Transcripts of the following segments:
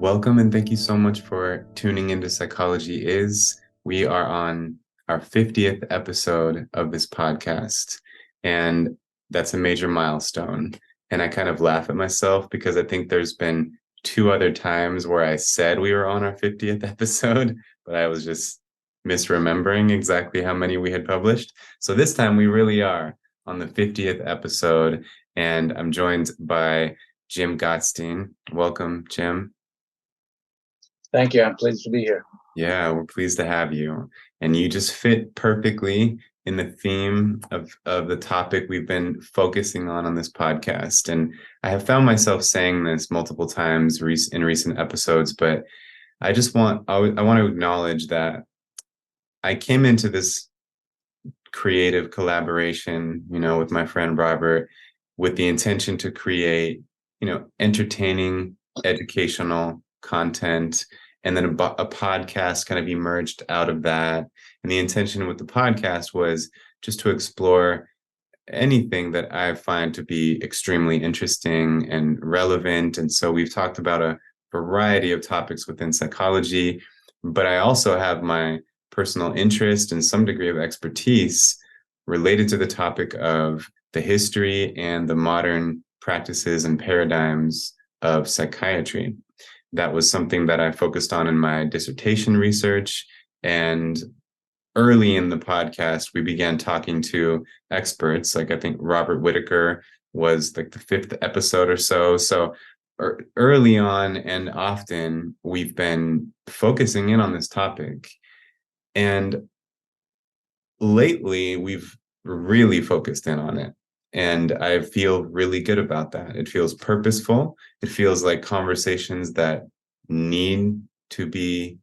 Welcome and thank you so much for tuning into Psychology Is. We are on our 50th episode of this podcast, and that's a major milestone. And I kind of laugh at myself because I think there's been two other times where I said we were on our 50th episode, but I was just misremembering exactly how many we had published. So this time we really are on the 50th episode, and I'm joined by Jim Gottstein. Welcome, Jim. Thank you. I'm pleased to be here. Yeah, we're pleased to have you. And you just fit perfectly in the theme of the topic we've been focusing on this podcast. And I have found myself saying this multiple times in recent episodes, but I want to acknowledge that I came into this creative collaboration, with my friend Robert, with the intention to create, entertaining, educational content. And then a podcast kind of emerged out of that. And the intention with the podcast was just to explore anything that I find to be extremely interesting and relevant. And so we've talked about a variety of topics within psychology, but I also have my personal interest and some degree of expertise related to the topic of the history and the modern practices and paradigms of psychiatry. That was something that I focused on in my dissertation research. And early in the podcast, we began talking to experts. Like I think Robert Whitaker was like the 5th episode or so. So early on and often we've been focusing in on this topic. And lately we've really focused in on it. And I feel really good about that. It feels purposeful. It feels like conversations that need to be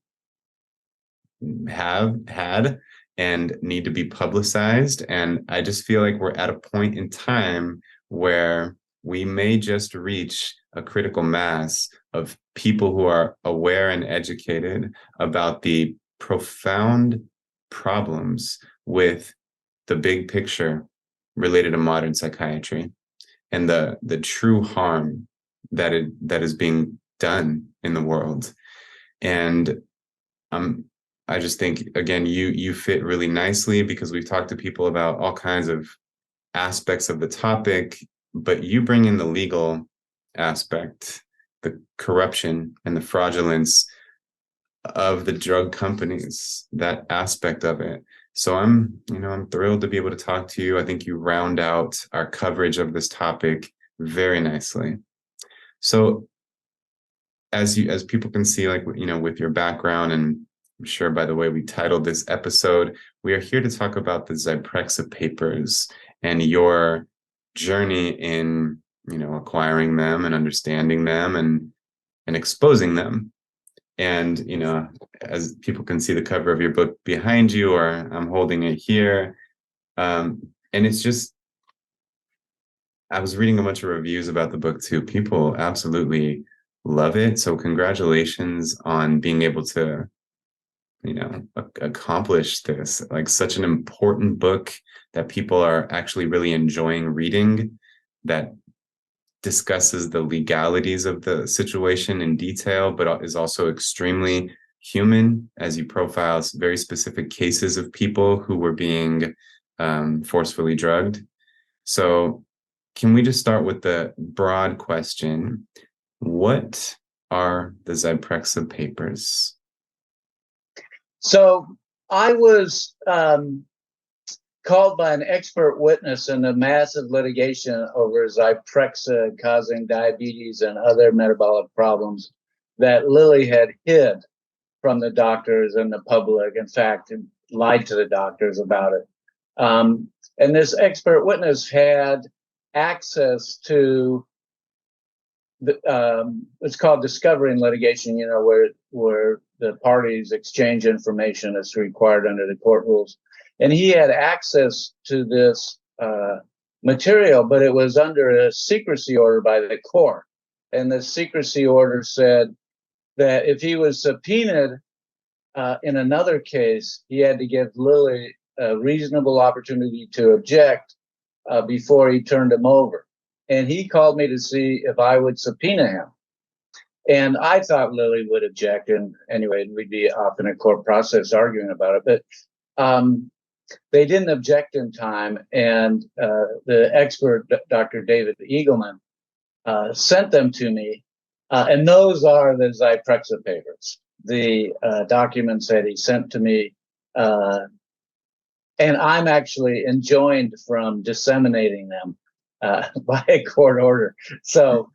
had and need to be publicized. And I just feel like we're at a point in time where we may just reach a critical mass of people who are aware and educated about the profound problems with the big picture related to modern psychiatry and the true harm that is being done in the world. And I just think, again, you fit really nicely because we've talked to people about all kinds of aspects of the topic, but you bring in the legal aspect, the corruption and the fraudulence of the drug companies, that aspect of it. So I'm thrilled to be able to talk to you. I think you round out our coverage of this topic very nicely. So as people can see, like, with your background, and I'm sure by the way we titled this episode, we are here to talk about the Zyprexa Papers and your journey in, acquiring them and understanding them and exposing them. And, as people can see the cover of your book behind you, or I'm holding it here. And it's just, I was reading a bunch of reviews about the book too. People absolutely love it. So congratulations on being able to, accomplish this, like such an important book that people are actually really enjoying reading, that discusses the legalities of the situation in detail, but is also extremely human, as you profile very specific cases of people who were being forcefully drugged. So can we just start with the broad question? What are the Zyprexa Papers? So I was called by an expert witness in a massive litigation over Zyprexa causing diabetes and other metabolic problems that Lilly had hid from the doctors and the public. In fact, lied to the doctors about it. And this expert witness had access to it's called discovery in litigation, where the parties exchange information as required under the court rules. And he had access to this material, but it was under a secrecy order by the court. And the secrecy order said that if he was subpoenaed in another case, he had to give Lilly a reasonable opportunity to object before he turned him over. And he called me to see if I would subpoena him. And I thought Lilly would object, and anyway, we'd be off in a court process arguing about it. But they didn't object in time, and the expert, Dr. David Eagleman, sent them to me, and those are the Zyprexa papers, the documents that he sent to me, and I'm actually enjoined from disseminating them by a court order. So,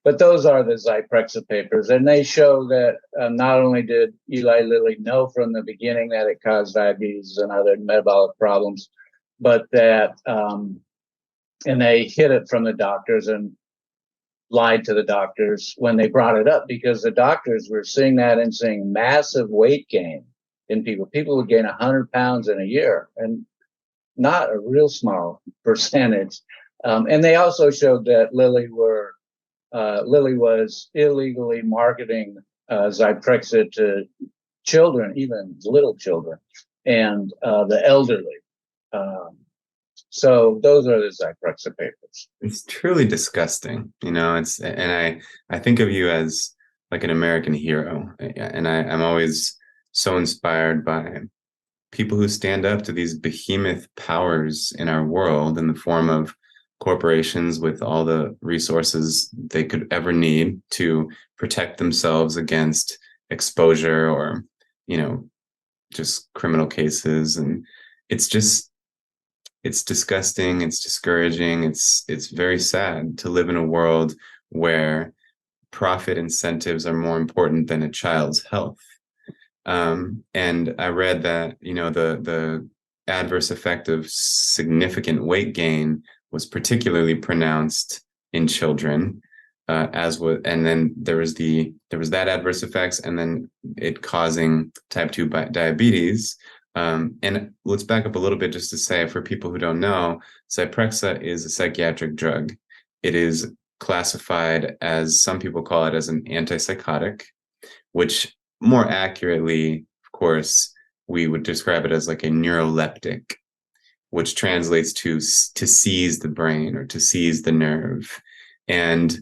but those are the Zyprexa papers, and they show that not only did Eli Lilly know from the beginning that it caused diabetes and other metabolic problems, but that, and they hid it from the doctors and lied to the doctors when they brought it up, because the doctors were seeing that and seeing massive weight gain in people. People would gain 100 pounds in a year, and not a real small percentage. And they also showed that Lilly was illegally marketing Zyprexa to children, even little children, and the elderly. So those are the Zyprexa papers. It's truly disgusting, and I think of you as like an American hero, and I'm always so inspired by people who stand up to these behemoth powers in our world in the form of corporations with all the resources they could ever need to protect themselves against exposure or, just criminal cases. And it's disgusting. It's discouraging. It's very sad to live in a world where profit incentives are more important than a child's health. And I read that, the adverse effect of significant weight gain was particularly pronounced in children, and then there was that adverse effects, and then it causing type 2 diabetes. And let's back up a little bit just to say, for people who don't know, Zyprexa is a psychiatric drug. It is classified as, some people call it, as an antipsychotic, which more accurately, of course, we would describe it as like a neuroleptic, which translates to seize the brain or to seize the nerve. And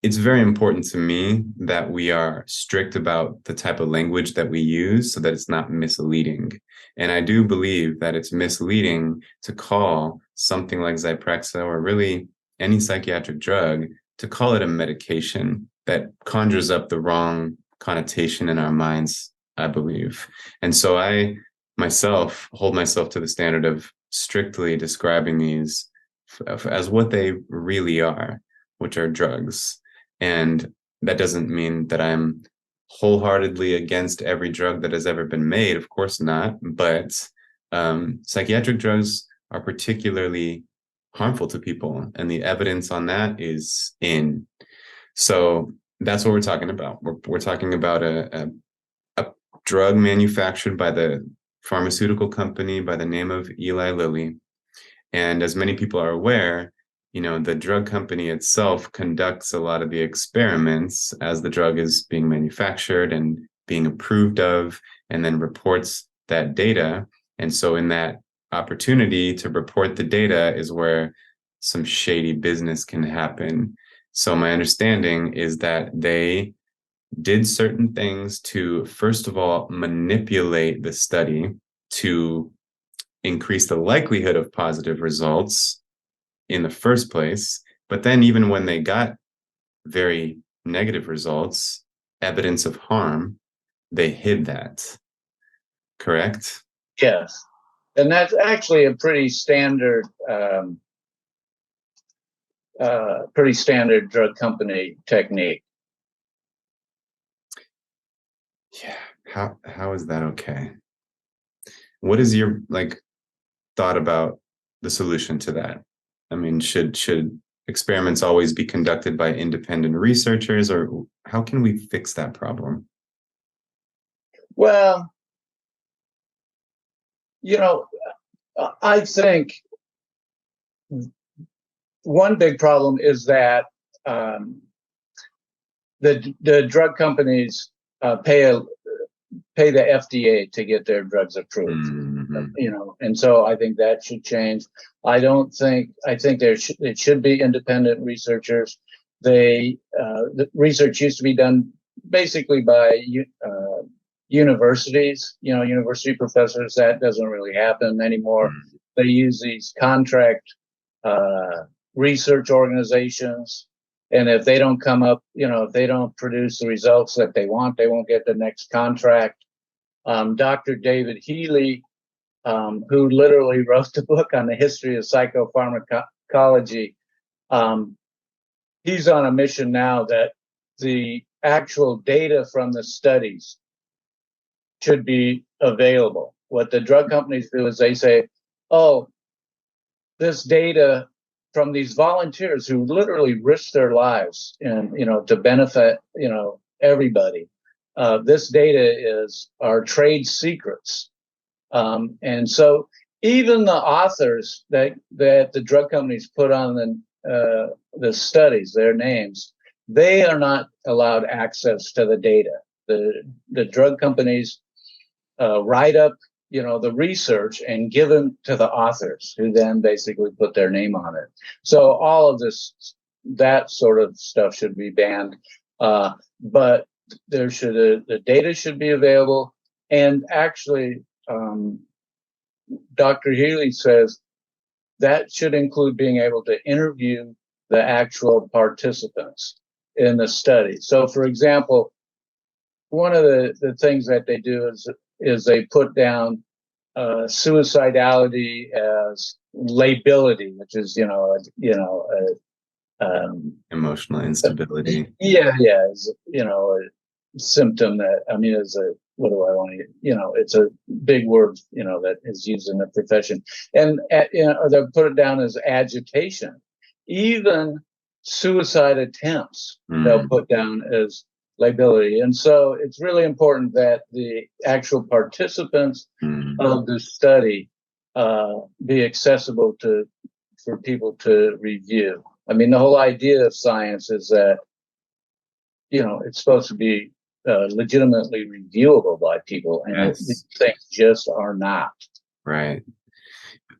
it's very important to me that we are strict about the type of language that we use so that it's not misleading. And I do believe that it's misleading to call something like Zyprexa, or really any psychiatric drug, to call it a medication. That conjures up the wrong connotation in our minds, I believe. And so I myself hold myself to the standard of strictly describing these as what they really are, which are drugs. And that doesn't mean that I'm wholeheartedly against every drug that has ever been made. Of course not. But psychiatric drugs are particularly harmful to people, and the evidence on that is in. So that's what we're talking about. We're talking about a drug manufactured by the pharmaceutical company by the name of Eli Lilly. And as many people are aware, the drug company itself conducts a lot of the experiments as the drug is being manufactured and being approved of, and then reports that data. And so in that opportunity to report the data is where some shady business can happen. So my understanding is that they did certain things to, first of all, manipulate the study to increase the likelihood of positive results in the first place. But then even when they got very negative results, evidence of harm, they hid that. Correct? Yes. And that's actually a pretty standard drug company technique. Yeah. How is that okay? What is your thought about the solution to that? I mean, should experiments always be conducted by independent researchers, or how can we fix that problem? Well, I think one big problem is that the drug companies pay the FDA to get their drugs approved. Mm-hmm. And so I think that should change. I think it should be independent researchers. The research used to be done basically by universities, university professors. That doesn't really happen anymore. They use these contract research organizations, and if they don't come up, if they don't produce the results that they want, they won't get the next contract. Dr. David Healy, who literally wrote the book on the history of psychopharmacology, he's on a mission now that the actual data from the studies should be available. What the drug companies do is they say, oh, this data from these volunteers who literally risk their lives and, to benefit, everybody. This data is our trade secrets. And so even the authors that the drug companies put on the studies, their names, they are not allowed access to the data. The drug companies write up, the research and give them to the authors, who then basically put their name on it. So all of that sort of stuff should be banned. But the data should be available. And actually, Dr. Healy says that should include being able to interview the actual participants in the study. So, for example, one of the things that they do is they put down suicidality as lability, which is emotional instability. Yeah, is a symptom that is a what do I want to? It's a big word that is used in the profession, and or they'll put it down as agitation. Even suicide attempts they'll put down as liability. And so it's really important that the actual participants of the study be accessible for people to review. The whole idea of science is that, it's supposed to be legitimately reviewable by people, and these things just are not. Right.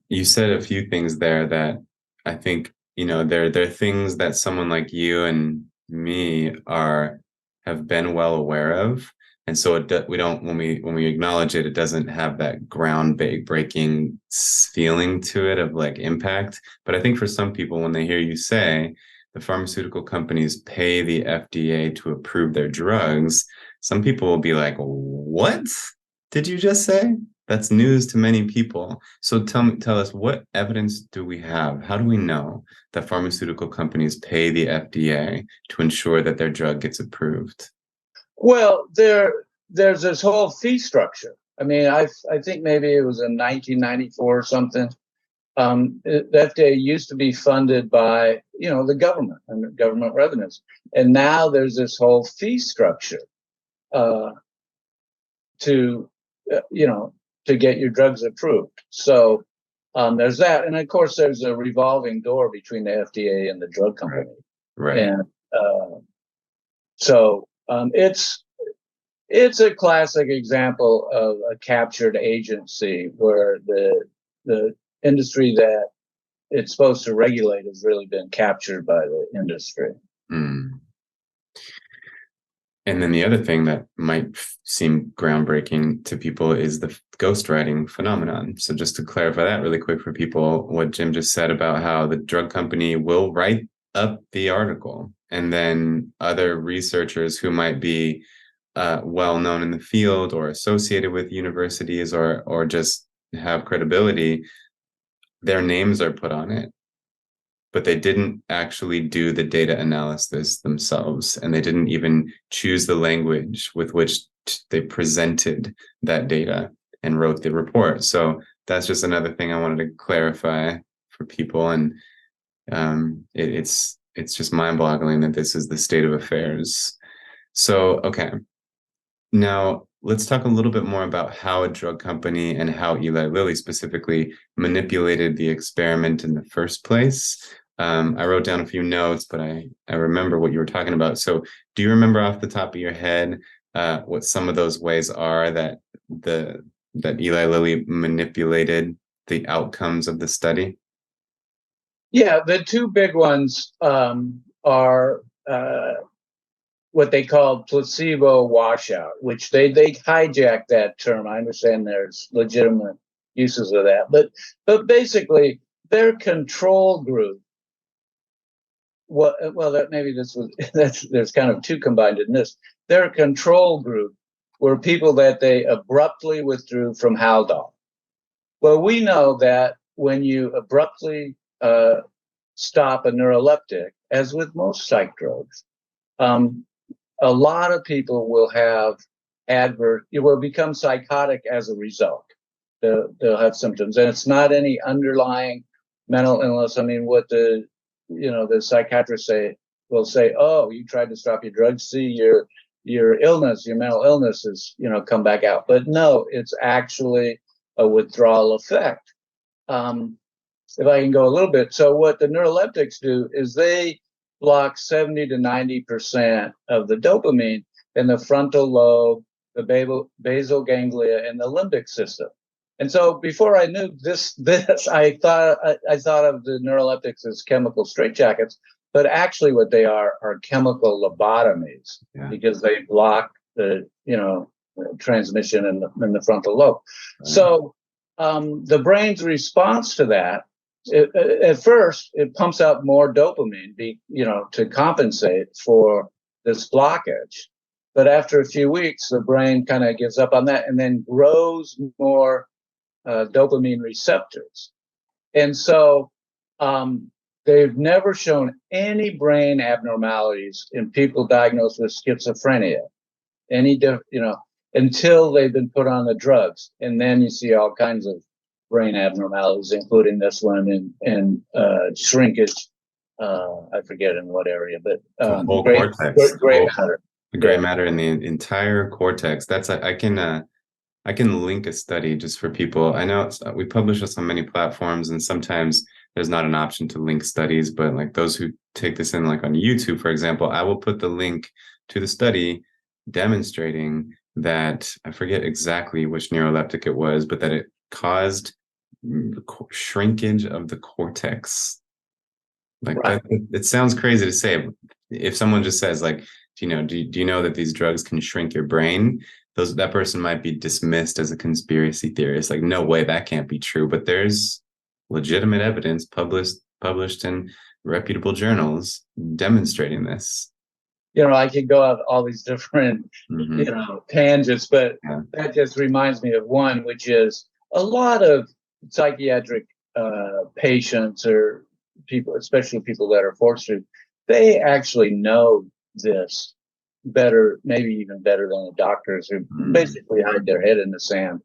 You said a few things there that I think, there are things that someone like you and me have been well aware of, and so we don't, when we acknowledge it, it doesn't have that groundbreaking feeling to it of like impact. But I think for some people, when they hear you say the pharmaceutical companies pay the FDA to approve their drugs, some people will be like, what did you just say? That's news to many people. So tell us, what evidence do we have? How do we know that pharmaceutical companies pay the FDA to ensure that their drug gets approved? Well, there's this whole fee structure. I think maybe it was in 1994 or something. The FDA used to be funded by, the government and government revenues. And now there's this whole fee structure to get your drugs approved. So there's that. And of course, there's a revolving door between the FDA and the drug company. Right. And so it's a classic example of a captured agency where the industry that it's supposed to regulate has really been captured by the industry. And then the other thing that might seem groundbreaking to people is the ghostwriting phenomenon. So just to clarify that really quick for people, what Jim just said about how the drug company will write up the article, and then other researchers who might be well known in the field or associated with universities or just have credibility, their names are put on it, but they didn't actually do the data analysis themselves, and they didn't even choose the language with which they presented that data and wrote the report. So that's just another thing I wanted to clarify for people, and it's just mind-boggling that this is the state of affairs. So, okay, now let's talk a little bit more about how a drug company and how Eli Lilly specifically manipulated the experiment in the first place. I wrote down a few notes, but I remember what you were talking about. So do you remember off the top of your head what some of those ways are that Eli Lilly manipulated the outcomes of the study? Yeah, the two big ones are what they called placebo washout, which they hijacked that term. I understand there's legitimate uses of that, but basically their control group. Well, that maybe this was there's kind of two combined in this. Their control group were people that they abruptly withdrew from Haldol. Well, we know that when you abruptly stop a neuroleptic, as with most psych drugs, a lot of people will have you will become psychotic as a result. They'll have symptoms, and it's not any underlying mental illness. I mean, what the psychiatrists will say, oh, you tried to stop your drugs, see your illness, your mental illness is, come back out. But no, it's actually a withdrawal effect. If I can go a little bit. So what the neuroleptics do is they block 70 to 90% of the dopamine in the frontal lobe, the basal ganglia, and the limbic system. And so before I knew this I thought of the neuroleptics as chemical straitjackets, but actually what they are chemical lobotomies, because they block the transmission in the frontal lobe. Right. So the brain's response to that, at first it pumps out more dopamine, to compensate for this blockage. But after a few weeks, the brain kind of gives up on that and then grows more dopamine receptors. And so they've never shown any brain abnormalities in people diagnosed with schizophrenia, until they've been put on the drugs. And then you see all kinds of brain abnormalities, including this one and shrinkage. I forget in what area, but whole cortex, gray matter. The gray matter in the entire cortex. That's I can link a study just for people. I know we publish this on many platforms, and sometimes there's not an option to link studies, but like those who take this in, like on YouTube, for example, I will put the link to the study demonstrating that, I forget exactly which neuroleptic it was, but that it caused shrinkage of the cortex. Like right. It sounds crazy to say. If someone just says like, do you know that these drugs can shrink your brain? That person might be dismissed as a conspiracy theorist. Like, no way, that can't be true. But there's legitimate evidence published in reputable journals demonstrating this. I could go out all these different, tangents, but that just reminds me of one, which is a lot of psychiatric patients or people, especially people that are forced to, they actually know this better, maybe even better than the doctors, who basically hide their head in the sand.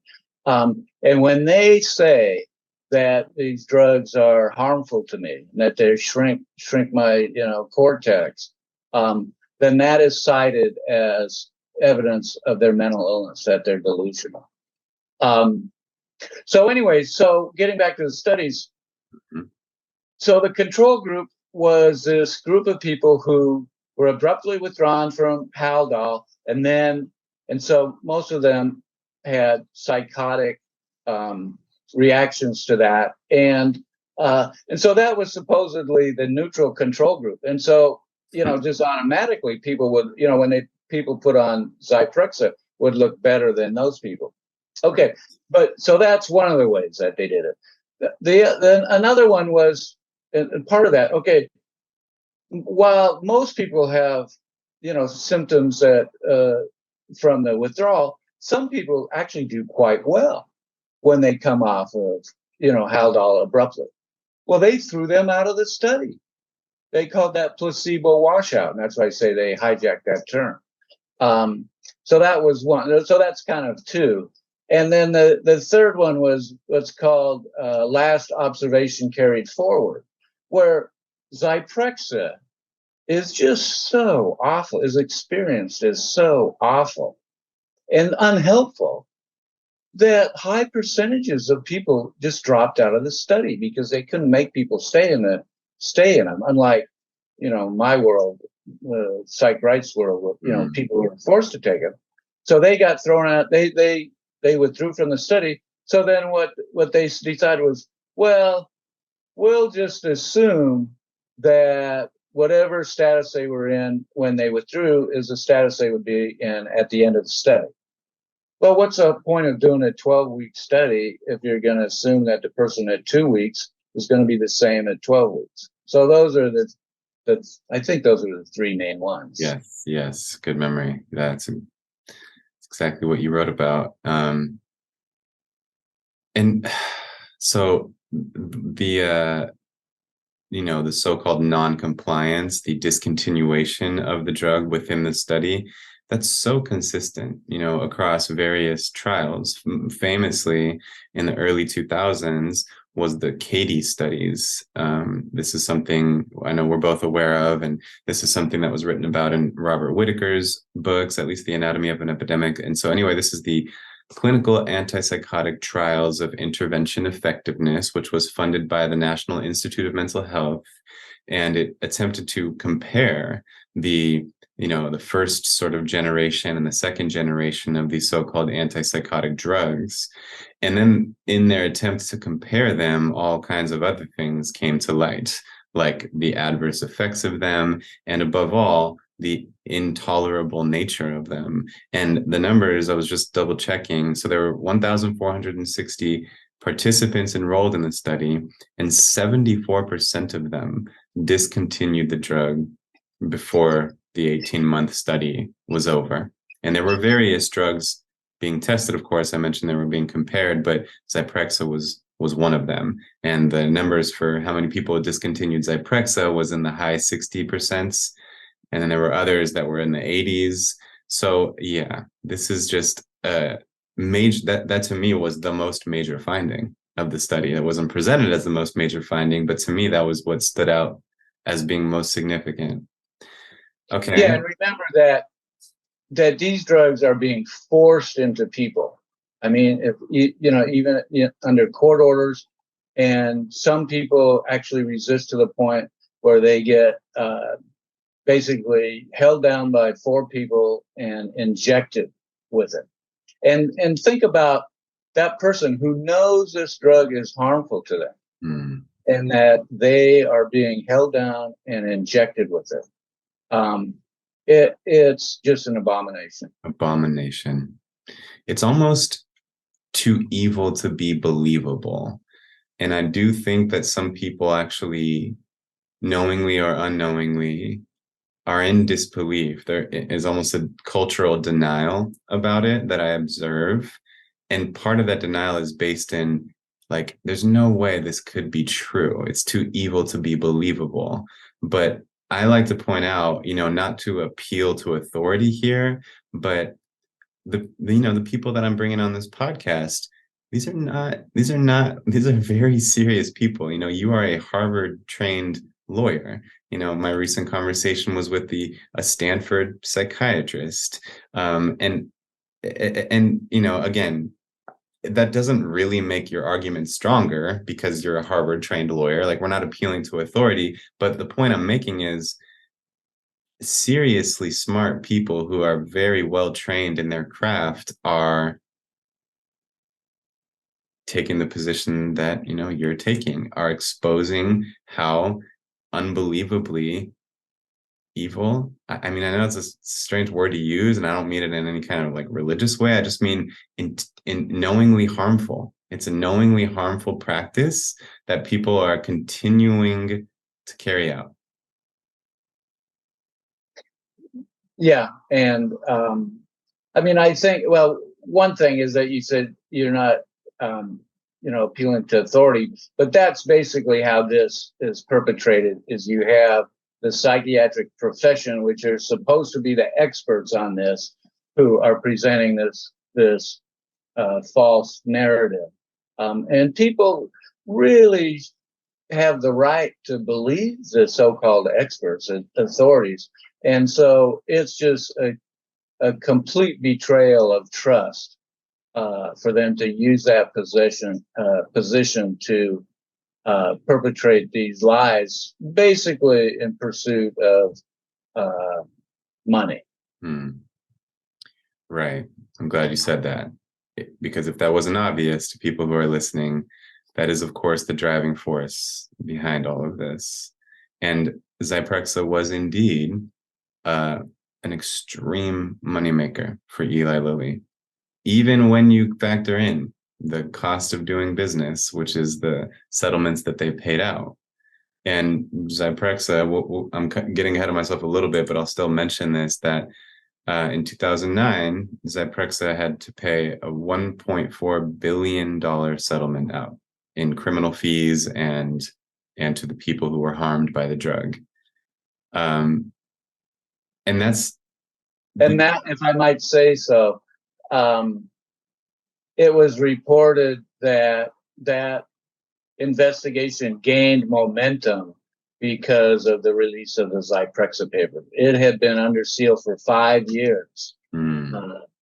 And when they say that these drugs are harmful to me, that they shrink my cortex, then that is cited as evidence of their mental illness, that they're delusional. So anyway, getting back to the studies, so the control group was this group of people who were abruptly withdrawn from Haldol, and so most of them had psychotic reactions to that, and so that was supposedly the neutral control group. And so just automatically people would, when people put on Zyprexa, would look better than those people. Okay, but so that's one of the ways that they did it. Then another one was, and part of that, okay, while most people have, symptoms that from the withdrawal, some people actually do quite well when they come off of, Haldol abruptly. Well, they threw them out of the study. They called that placebo washout, and that's why I say they hijacked that term. So that was one. So that's kind of two. And then the third one was what's called last observation carried forward, where Zyprexa is just so awful, is experienced as so awful and unhelpful that high percentages of people just dropped out of the study because they couldn't make people stay in them. Unlike, my world, psych rights world, people were forced to take it. So they got thrown out. They withdrew from the study. So then what they decided was, well, we'll just assume that whatever status they were in when they withdrew is the status they would be in at the end of the study. Well, what's the point of doing a 12-week study if you're going to assume that the person at 2 weeks is going to be the same at 12 weeks? So those are I think those are the three main ones. Yes. Good memory. That's exactly what you wrote about. And so the the so-called non-compliance, the discontinuation of the drug within the study, that's so consistent, across various trials. Famously, in the early 2000s, was the CATIE studies. This is something I know we're both aware of, and this is something that was written about in Robert Whitaker's books, at least The Anatomy of an Epidemic. And so anyway, this is the Clinical Antipsychotic Trials of Intervention Effectiveness, which was funded by the National Institute of Mental Health. And it attempted to compare the first sort of generation and the second generation of these so-called antipsychotic drugs. And then in their attempt to compare them, all kinds of other things came to light, like the adverse effects of them, and above all, the intolerable nature of them. And the numbers, I was just double checking. So there were 1,460 participants enrolled in the study, and 74% of them discontinued the drug before the 18-month study was over. And there were various drugs being tested, of course. I mentioned they were being compared, but Zyprexa was one of them. And the numbers for how many people discontinued Zyprexa was in the high 60%. And then there were others that were in the 80s. So yeah, this is just a major, that to me was the most major finding of the study. It wasn't presented as the most major finding, but to me, that was what stood out as being most significant. Okay. Yeah, and remember that these drugs are being forced into people. I mean, if even under court orders, and some people actually resist to the point where they get basically held down by 4 people and injected with it. And think about that person who knows this drug is harmful to them, and that they are being held down and injected with it. It's just an abomination. Abomination. It's almost too evil to be believable. And I do think that some people actually, knowingly or unknowingly, are in disbelief. There is almost a cultural denial about it that I observe. And part of that denial is based in, like, there's no way this could be true. It's too evil to be believable. But I like to point out, not to appeal to authority here, but the people that I'm bringing on this podcast, these are very serious people. You are a Harvard trained lawyer. My recent conversation was with a Stanford psychiatrist. And again, that doesn't really make your argument stronger because you're a Harvard trained lawyer. Like, we're not appealing to authority, but the point I'm making is seriously smart people who are very well trained in their craft are taking the position that, you're taking, are exposing how unbelievably evil. I mean, I know it's a strange word to use, and I don't mean it in any kind of like religious way. I just mean in knowingly harmful. It's a knowingly harmful practice that people are continuing to carry out. Yeah, and I mean, I think, well, one thing is that you said you're not appealing to authority, but that's basically how this is perpetrated. Is you have the psychiatric profession, which are supposed to be the experts on this, who are presenting this false narrative, and people really have the right to believe the so-called experts and authorities, and so it's just a complete betrayal of trust for them to use that position to perpetrate these lies, basically in pursuit of money. Right. I'm glad you said that, because if that wasn't obvious to people who are listening, that is, of course, the driving force behind all of this. And Zyprexa was indeed an extreme moneymaker for Eli Lilly, even when you factor in the cost of doing business, which is the settlements that they paid out. And Zyprexa, I'm getting ahead of myself a little bit, but I'll still mention this, that in 2009, Zyprexa had to pay a $1.4 billion settlement out in criminal fees and to the people who were harmed by the drug. And that, if I might say so, it was reported that investigation gained momentum because of the release of the Zyprexa paper. It had been under seal for 5 years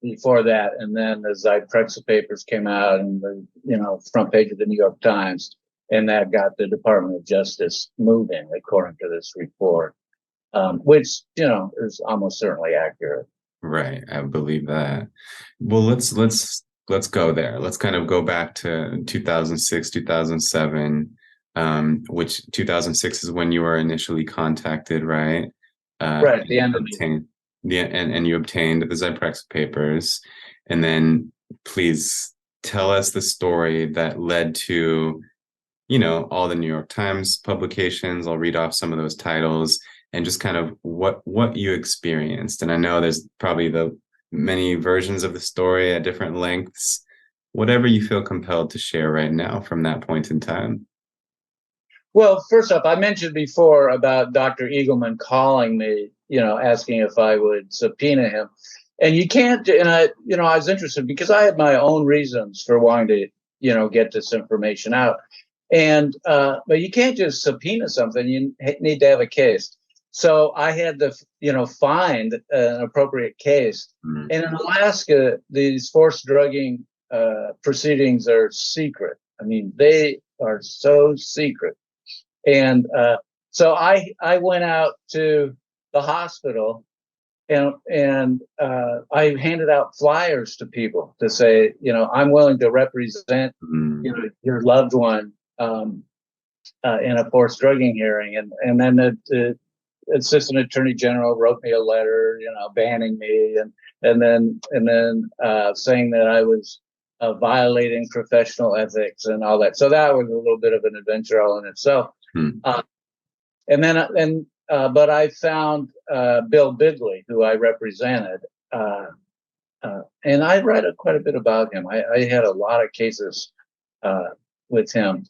before that, and then the Zyprexa papers came out, and the front page of the New York Times, and that got the Department of Justice moving, according to this report, which is almost certainly accurate. Right, I believe that. Well, let's go there. Let's kind of go back to 2006, 2007, which 2006 is when you were initially contacted, right? Right, the end of and you obtained the Zyprexa papers. And then please tell us the story that led to, all the New York Times publications. I'll read off some of those titles and just kind of what you experienced. And I know there's probably the many versions of the story at different lengths, whatever you feel compelled to share right now from that point in time. Well, first off, I mentioned before about Dr. Eagleman calling me, asking if I would subpoena him. And you can't, and I was interested because I had my own reasons for wanting to, get this information out. And, but you can't just subpoena something, you need to have a case. So I had to, find an appropriate case. And in Alaska, these forced drugging proceedings are secret. I mean, they are so secret. And so I went out to the hospital and I handed out flyers to people to say, I'm willing to represent, your loved one in a forced drugging hearing. And then the Assistant Attorney General wrote me a letter, banning me, and then saying that I was violating professional ethics and all that. So that was a little bit of an adventure all in itself. But I found Bill Bigley, who I represented, and I read quite a bit about him. I had a lot of cases with him.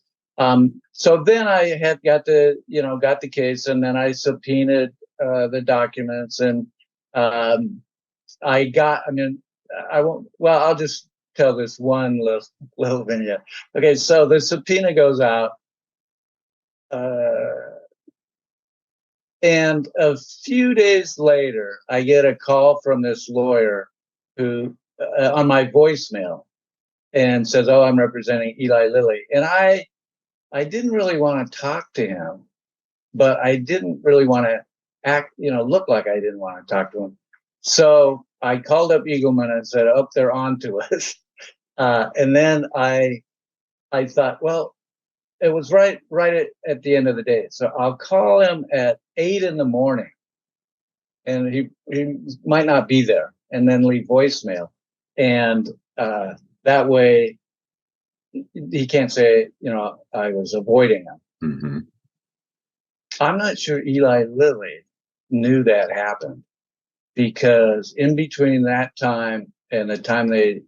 So then I had got the case, and then I subpoenaed the documents, and I'll just tell this one little vignette. Okay, so the subpoena goes out, and a few days later, I get a call from this lawyer who, on my voicemail, and says, "Oh, I'm representing Eli Lilly," and I didn't really want to talk to him, but I didn't really want to look like I didn't want to talk to him. So I called up Eagleman and said, "Oh, they're on to us." And then I thought, well, it was right at the end of the day. So I'll call him at 8 a.m, and he might not be there, and then leave voicemail. And that way, he can't say, I was avoiding him. I'm not sure Eli Lilly knew that happened, because in between that time and the time they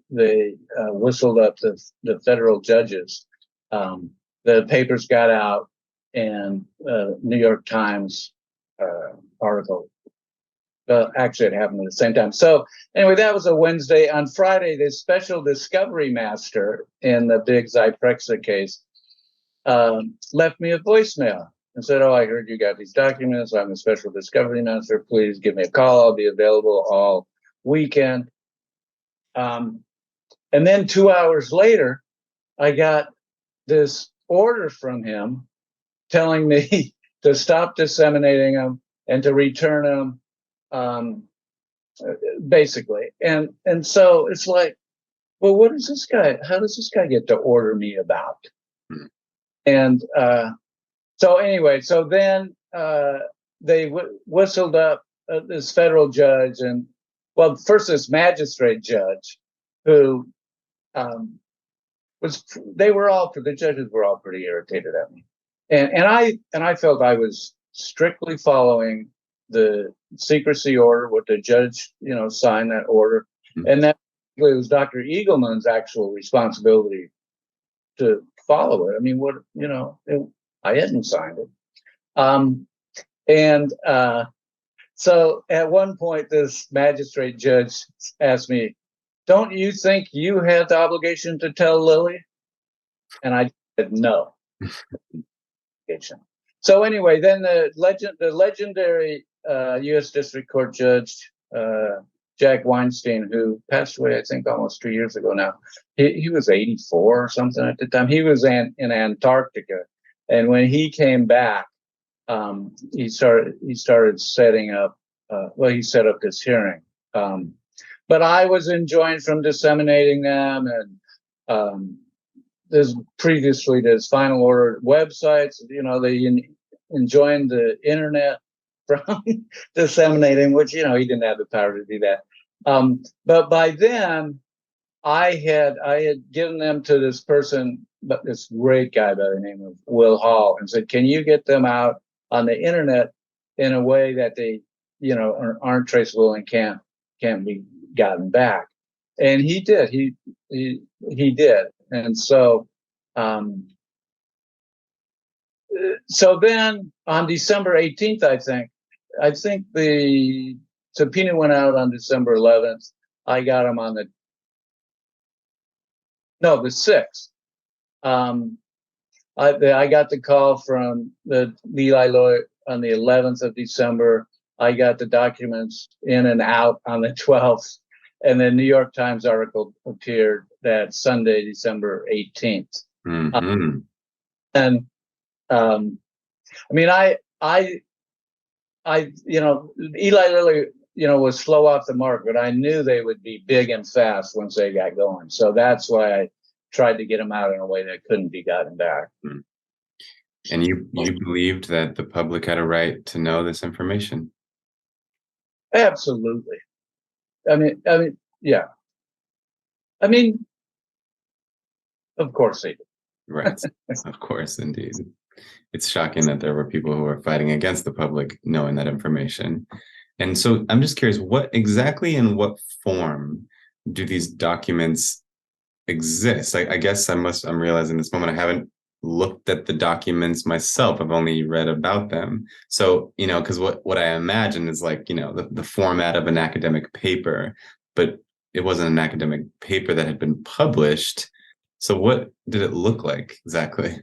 whistled up the federal judges, the papers got out, and New York Times article. Actually, it happened at the same time. So anyway, that was a Wednesday. On Friday, the special discovery master in the big Zyprexa case left me a voicemail and said, "Oh, I heard you got these documents. I'm the special discovery master. Please give me a call. I'll be available all weekend." And then 2 hours later, I got this order from him telling me to stop disseminating them and to return them. Basically, and so it's like, well, what is this guy? How does this guy get to order me about? And so anyway, so then they whistled up this federal judge, and well, first this magistrate judge who the judges were all pretty irritated at me, and I felt I was strictly following the secrecy order, what the judge signed that order, and that it was Dr. Eagleman's actual responsibility to follow it. I mean, I hadn't signed it. So at one point, this magistrate judge asked me, "Don't you think you had the obligation to tell Lilly?" And I said, "No." So anyway, then the legendary U.S. District Court Judge Jack Weinstein, who passed away, I think, almost 2 years ago now. He was 84 or something at the time. He was in Antarctica, and when he came back, he started setting up. He set up this hearing, but I was enjoined from disseminating them, and there's previously this final order websites. They enjoined the internet from disseminating, which he didn't have the power to do that. But by then, I had given them to this person, but this great guy by the name of Will Hall, and said, "Can you get them out on the internet in a way that they, aren't traceable and can't be gotten back?" And he did. He did. And so, so then on December 18th, I think the subpoena went out on December 11th. I got him on the 6th. I got the call from the Eli Lilly on the 11th of December. I got the documents in and out on the 12th. And the New York Times article appeared that Sunday, December 18th. Mm-hmm. And I mean, Eli Lilly, was slow off the mark, but I knew they would be big and fast once they got going. So that's why I tried to get them out in a way that couldn't be gotten back. And you believed that the public had a right to know this information? Absolutely. I mean, yeah. I mean, of course they do. Right. Of course, indeed. It's shocking that there were people who were fighting against the public knowing that information. And so I'm just curious, what exactly in what form do these documents exist? I guess I'm realizing this moment I haven't looked at the documents myself. I've only read about them. So, because what I imagine is like, the format of an academic paper, but it wasn't an academic paper that had been published. So what did it look like exactly?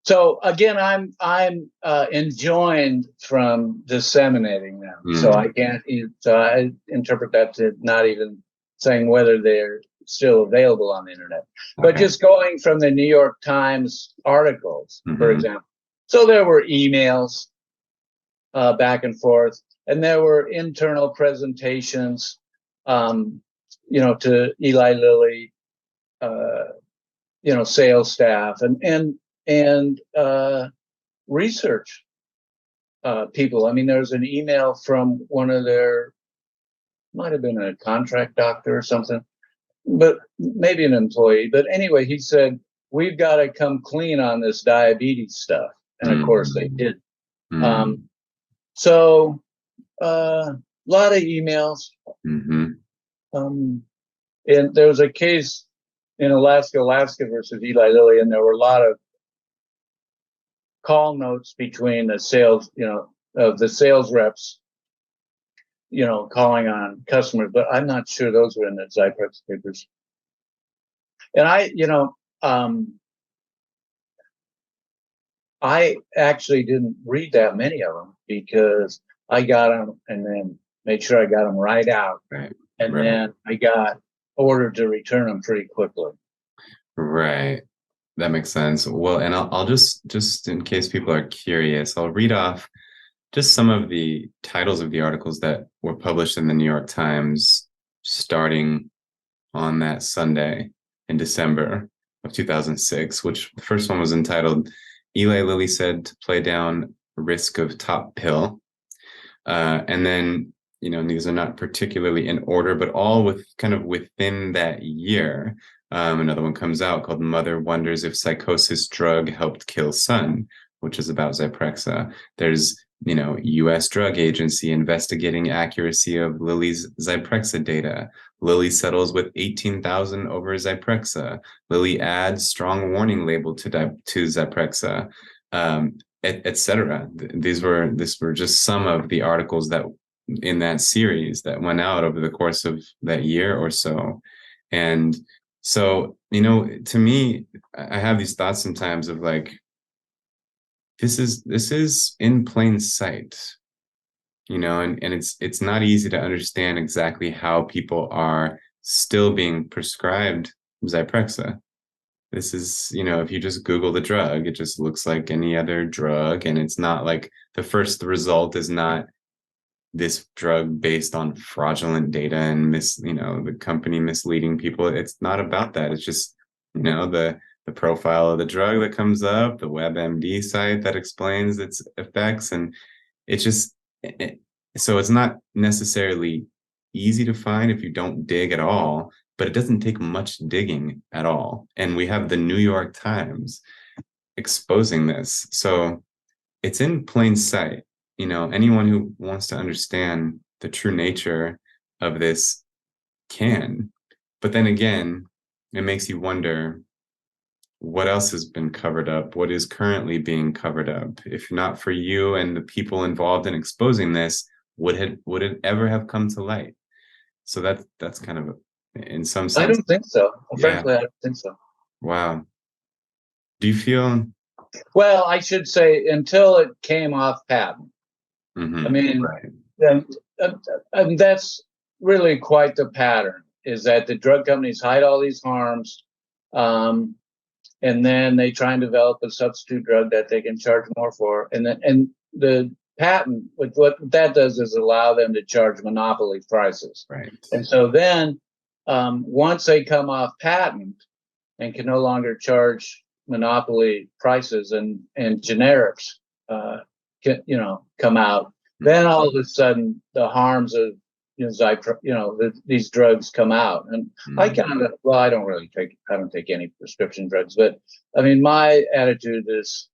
So again, I'm enjoined from disseminating them. So I can't. So I interpret that to not even saying whether they're still available on the internet, but just going from the New York Times articles, for example. So there were emails back and forth, and there were internal presentations, to Eli Lilly, sales staff, and research people. I mean, there's an email from one of their, might have been a contract doctor or something, but maybe an employee. But anyway, he said, "We've got to come clean on this diabetes stuff." And of course they did. So a lot of emails. And there was a case in Alaska versus Eli Lilly, and there were a lot of call notes between the sales, of the sales reps, calling on customers, but I'm not sure those were in the Zyprexa papers. And I actually didn't read that many of them because I got them and then made sure I got them right out. Right. And then I got ordered to return them pretty quickly. Right. That makes sense. Well, and I'll just in case people are curious, I'll read off just some of the titles of the articles that were published in the New York Times starting on that Sunday in December of 2006, which the first one was entitled, "Eli Lilly said to play down risk of top pill. And then, these are not particularly in order, but all with kind of within that year. Another one comes out called Mother Wonders If Psychosis Drug Helped Kill Son, which is about Zyprexa. There's, U.S. Drug Agency investigating accuracy of Lilly's Zyprexa data. Lilly settles with 18,000 over Zyprexa. Lilly adds strong warning label to Zyprexa, et cetera. These were just some of the articles that in that series that went out over the course of that year or so. And so, to me, I have these thoughts sometimes of like, this is in plain sight, and it's not easy to understand exactly how people are still being prescribed Zyprexa. This is, if you just Google the drug, it just looks like any other drug. And it's not like the first result is not this drug based on fraudulent data and the company misleading people. It's not about that. It's just, the profile of the drug that comes up, the WebMD site that explains its effects. And it's just, so it's not necessarily easy to find if you don't dig at all, but it doesn't take much digging at all. And we have the New York Times exposing this. So it's in plain sight. Anyone who wants to understand the true nature of this can. But then again, it makes you wonder what else has been covered up, what is currently being covered up. If not for you and the people involved in exposing this, would it ever have come to light? So that's kind of, in some sense. I don't think so. Yeah. Frankly, I don't think so. Wow. Do you feel? Well, I should say until it came off patent. Mm-hmm. I mean, right. And that's really quite the pattern, is that the drug companies hide all these harms, and then they try and develop a substitute drug that they can charge more for. And the patent, what that does is allow them to charge monopoly prices. Right. And so then once they come off patent and can no longer charge monopoly prices and generics come out, then all of a sudden the harms of these drugs come out. And I don't take any prescription drugs, but I mean, my attitude is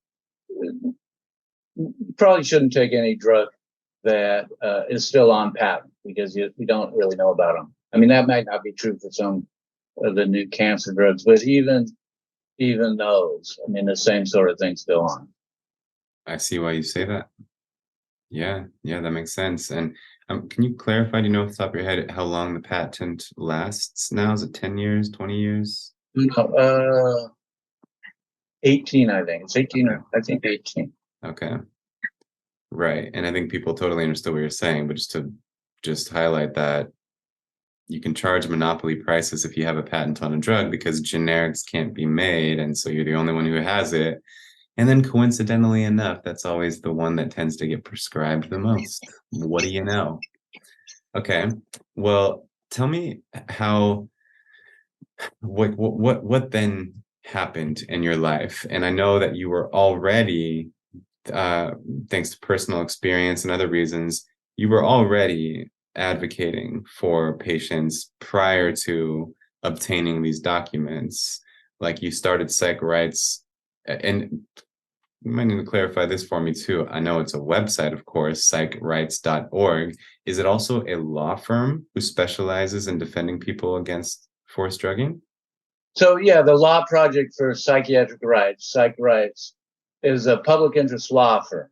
you probably shouldn't take any drug that is still on patent, because you don't really know about them. I mean, that might not be true for some of the new cancer drugs, but even those, I mean, the same sort of things go on. I see why you say that. Yeah, that makes sense. And can you clarify, do you know off the top of your head how long the patent lasts now? Is it 10 years, 20 years? No, 18, I think. It's 18, okay. I think 18. Okay. Right. And I think people totally understood what you're saying, but just highlight that you can charge monopoly prices if you have a patent on a drug, because generics can't be made. And so you're the only one who has it. And then coincidentally enough, that's always the one that tends to get prescribed the most. What do you know? Okay. Well, tell me what then happened in your life? And I know that you were already, thanks to personal experience and other reasons, you were already advocating for patients prior to obtaining these documents. Like, you started Psych Rights, and you might need to clarify this for me too. I know it's a website, of course, psychrights.org. Is it also a law firm who specializes in defending people against forced drugging? So yeah, the Law Project for Psychiatric Rights, Psych Rights, is a public interest law firm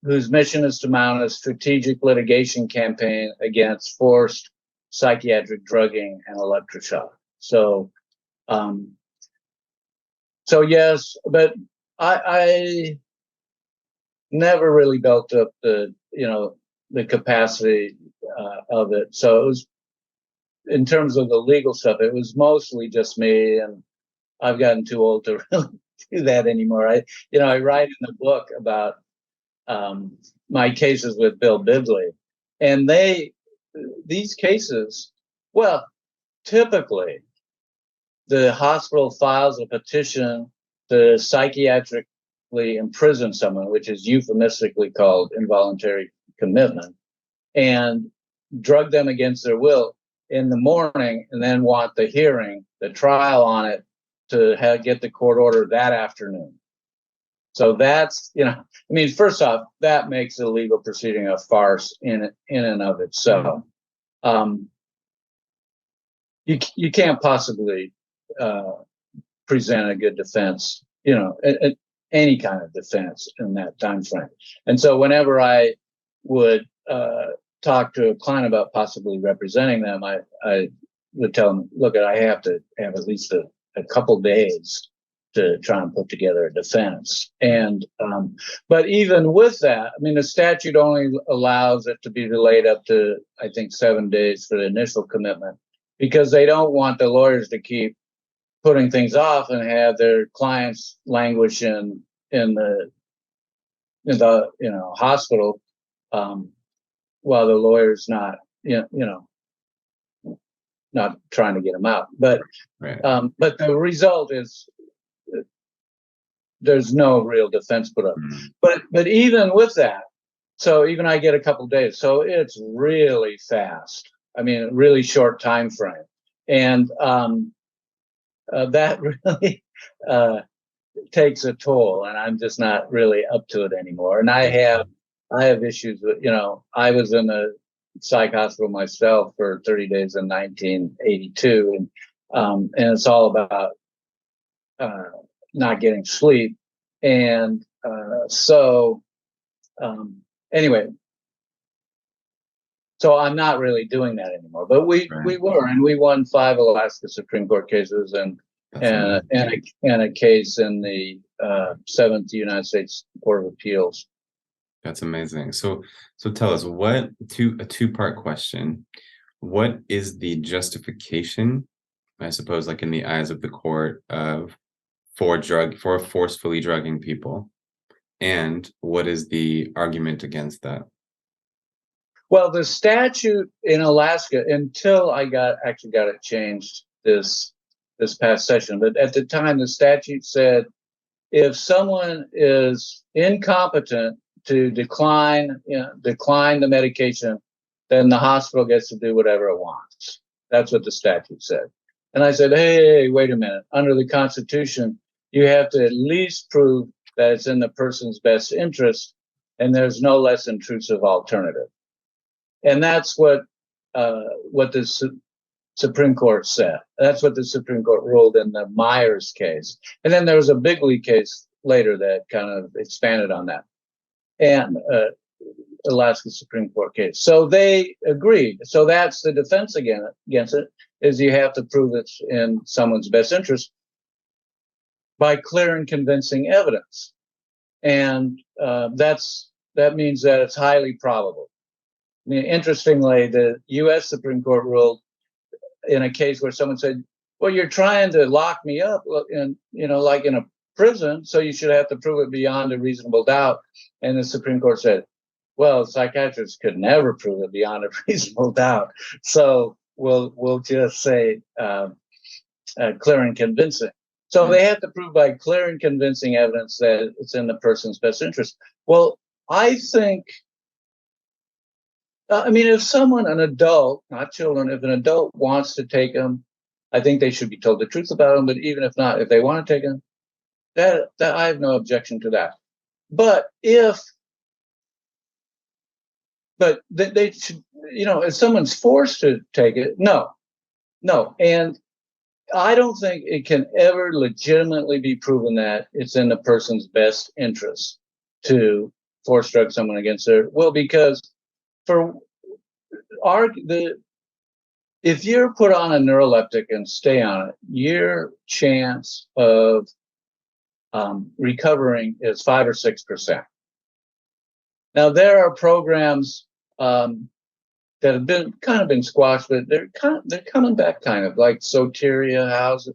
whose mission is to mount a strategic litigation campaign against forced psychiatric drugging and electroshock. So yes, but I never really built up the capacity of it. So it was, in terms of the legal stuff, it was mostly just me, and I've gotten too old to really do that anymore. I write in the book about my cases with Bill Bibley, and these cases, well, typically the hospital files a petition to psychiatric imprison someone, which is euphemistically called involuntary commitment, and drug them against their will in the morning, and then want the hearing, the trial on it, to get the court order that afternoon. So that's, I mean, first off, that makes the legal proceeding a farce in and of itself. You can't possibly present a good defense, any kind of defense in that time frame. And so whenever I would talk to a client about possibly representing them, I would tell them, look, I have to have at least a couple days to try and put together a defense. And but even with that, I mean, the statute only allows it to be delayed up to, I think, 7 days for the initial commitment, because they don't want the lawyers to keep putting things off and have their clients languish in the hospital while the lawyer's not not trying to get them out. But Right. But the result is there's no real defense put up. But even with that, so even I get a couple days, so it's really fast. I mean, a really short time frame, and that really takes a toll, and I'm just not really up to it anymore. And I have issues with, I was in a psych hospital myself for 30 days in 1982, and it's all about not getting sleep. And anyway, so I'm not really doing that anymore. But we were, and we won 5 Alaska Supreme Court cases and a case in the 7th United States Court of Appeals. That's amazing. So tell us, a two-part question. What is the justification, I suppose, like in the eyes of the court, for forcefully drugging people? And what is the argument against that? Well, the statute in Alaska, until I actually got it changed this past session, but at the time the statute said if someone is incompetent to decline the medication, then the hospital gets to do whatever it wants. That's what the statute said. And I said, hey, wait a minute. Under the Constitution, you have to at least prove that it's in the person's best interest, and there's no less intrusive alternative. And that's what the Supreme Court said. That's what the Supreme Court ruled in the Myers case. And then there was a Bigley case later that kind of expanded on that, and Alaska Supreme Court case. So they agreed. So that's the defense against it, is you have to prove it's in someone's best interest by clear and convincing evidence. And that means that it's highly probable. I mean, interestingly, the U.S. Supreme Court ruled in a case where someone said, well, you're trying to lock me up like in a prison, so you should have to prove it beyond a reasonable doubt. And the Supreme Court said, well, psychiatrists could never prove it beyond a reasonable doubt. So we'll just say clear and convincing. So they have to prove by clear and convincing evidence that it's in the person's best interest. Well, I think, if someone, an adult, not children, if an adult wants to take them, I think they should be told the truth about them. But even if not, if they want to take them, that I have no objection to that. But they should, if someone's forced to take it, no. And I don't think it can ever legitimately be proven that it's in the person's best interest to force drug someone against their will, because if you're put on a neuroleptic and stay on it, your chance of recovering is 5 or 6%. Now there are programs that have been squashed, but they're coming back, kind of like Soteria House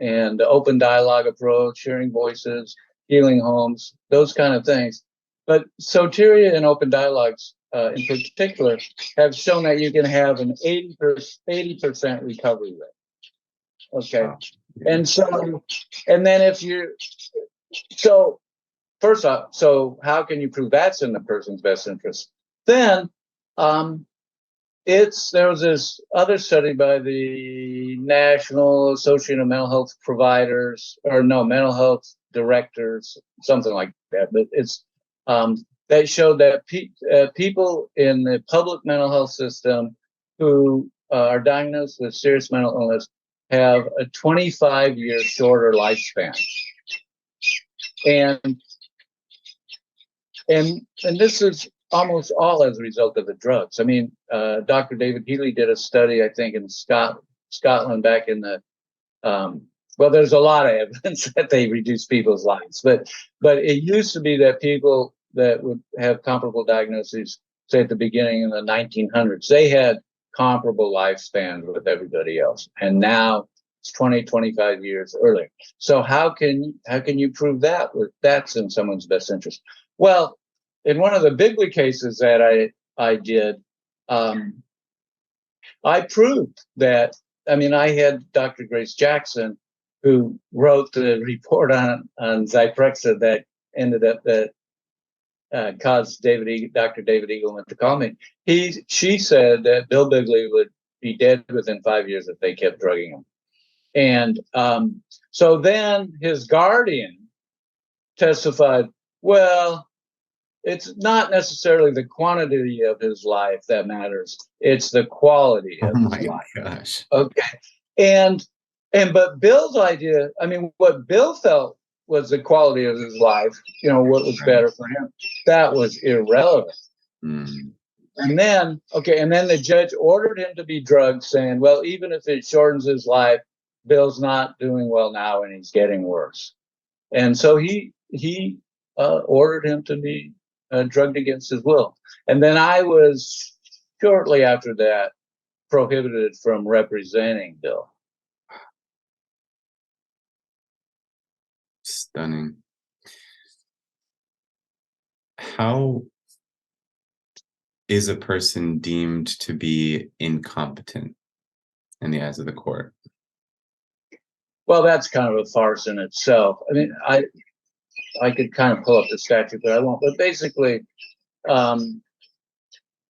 and the open dialogue approach, hearing voices, healing homes, those kind of things. But Soteria and open dialogues in particular have shown that you can have an 80% recovery rate. Okay. Wow. And then first off, so how can you prove that's in the person's best interest? Then there was this other study by the National Association of Mental Health Providers, or no, mental health directors, something like that. But it's that showed that people in the public mental health system who are diagnosed with serious mental illness have a 25-year shorter lifespan. And this is almost all as a result of the drugs. I mean, Dr. David Healy did a study, I think, in Scotland back in the well, there's a lot of evidence that they reduce people's lives, but it used to be that people that would have comparable diagnoses, say at the beginning in the 1900s, they had comparable lifespans with everybody else, and now it's 20, 25 years earlier. So how can you prove that that's in someone's best interest? Well, in one of the Bigley cases that I did, I proved that. I mean, I had Dr. Grace Jackson, who wrote the report on Zyprexa that ended up that caused Dr. David Eagleman to call me. She said that Bill Bigley would be dead within 5 years if they kept drugging him. And so then his guardian testified, well, it's not necessarily the quantity of his life that matters. It's the quality of his life. Gosh. Okay. But Bill's idea, I mean, what Bill felt was the quality of his life, what was better for him, that was irrelevant. Mm. And then the judge ordered him to be drugged, saying, well, even if it shortens his life, Bill's not doing well now and he's getting worse. And so he ordered him to be drugged against his will. And then I was, shortly after that, prohibited from representing Bill. Stunning. How is a person deemed to be incompetent in the eyes of the court? Well, that's kind of a farce in itself. I mean, I could kind of pull up the statute, but I won't. But basically, to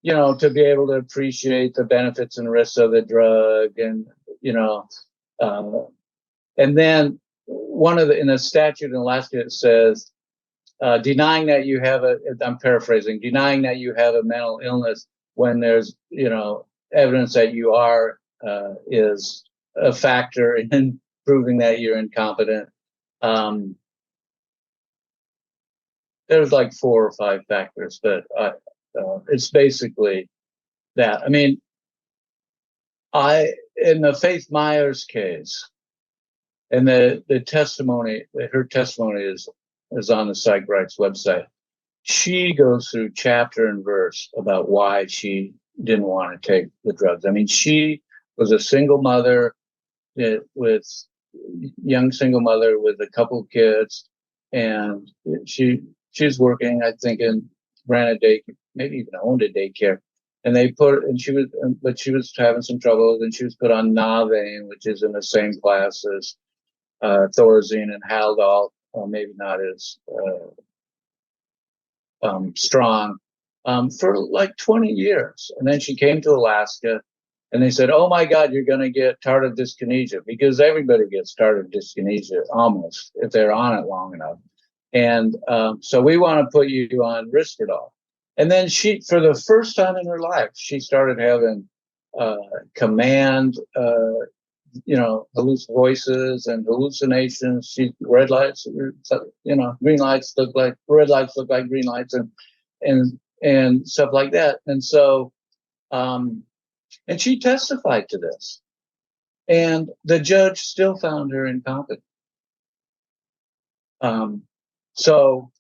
be able to appreciate the benefits and risks of the drug, and and then in the statute in Alaska, it says, denying that you have I'm paraphrasing, denying that you have a mental illness when there's, evidence that you are, is a factor in proving that you're incompetent. There's like 4 or 5 factors, but it's basically that. I mean, in the Faith Myers case, and the testimony, her testimony is on the Psych Rights website. She goes through chapter and verse about why she didn't want to take the drugs. I mean, she was a single mother young single mother with a couple of kids, and she's working, I think, and ran a daycare, maybe even owned a daycare. And she was having some trouble, and she was put on Navane, which is in the same class as Thorazine and Haldol, maybe not as strong, for like 20 years. And then she came to Alaska, and they said, oh my God, you're going to get tardive dyskinesia, because everybody gets tardive dyskinesia almost if they're on it long enough. And so we want to put you on Risperdal. And then she, for the first time in her life, she started having command, voices and hallucinations. Red lights, green lights look like red lights, look like green lights, and stuff like that. And so, and she testified to this, and the judge still found her incompetent. So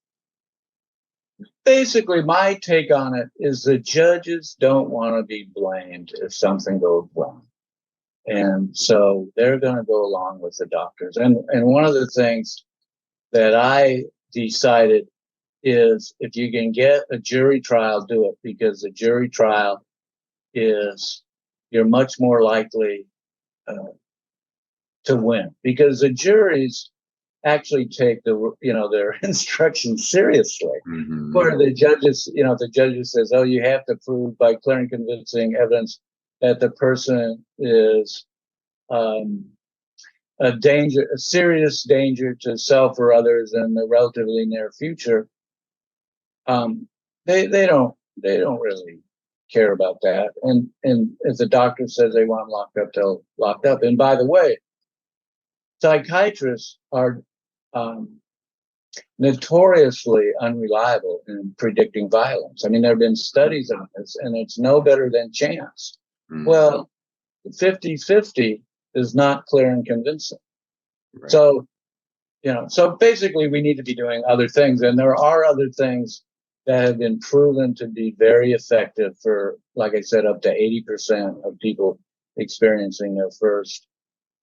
basically, my take on it is the judges don't want to be blamed if something goes wrong. And so they're going to go along with the doctors. And one of the things that I decided is, if you can get a jury trial, do it, because a jury trial is, you're much more likely to win, because the juries actually take their instructions seriously. Mm-hmm. Where the judges says, oh, you have to prove by clear and convincing evidence that the person is a serious danger to self or others in the relatively near future. They don't really care about that. And if the doctor says they want them locked up, they'll locked up. And by the way, psychiatrists are notoriously unreliable in predicting violence. I mean, there have been studies on this, and it's no better than chance. Mm. Well, 50-50 is not clear and convincing. Right. So basically we need to be doing other things, and there are other things that have been proven to be very effective for, like I said, up to 80% of people experiencing their first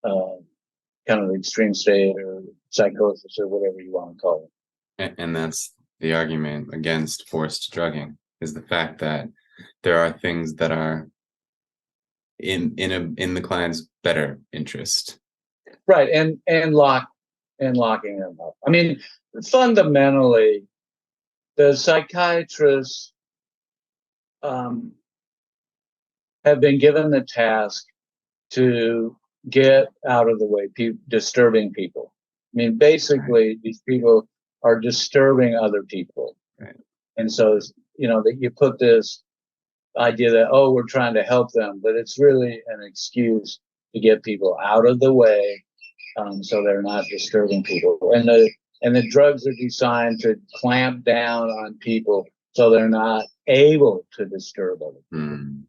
kind of extreme state or psychosis or whatever you want to call it. And that's the argument against forced drugging, is the fact that there are things that are in the client's better interest. Right, and locking them up. I mean, fundamentally, the psychiatrists have been given the task to get out of the way disturbing people. I mean, basically, right. These people are disturbing other people. Right. And so, that you put this idea that, oh, we're trying to help them, but it's really an excuse to get people out of the way so they're not disturbing people. And the drugs are designed to clamp down on people so they're not able to disturb other people. Mm.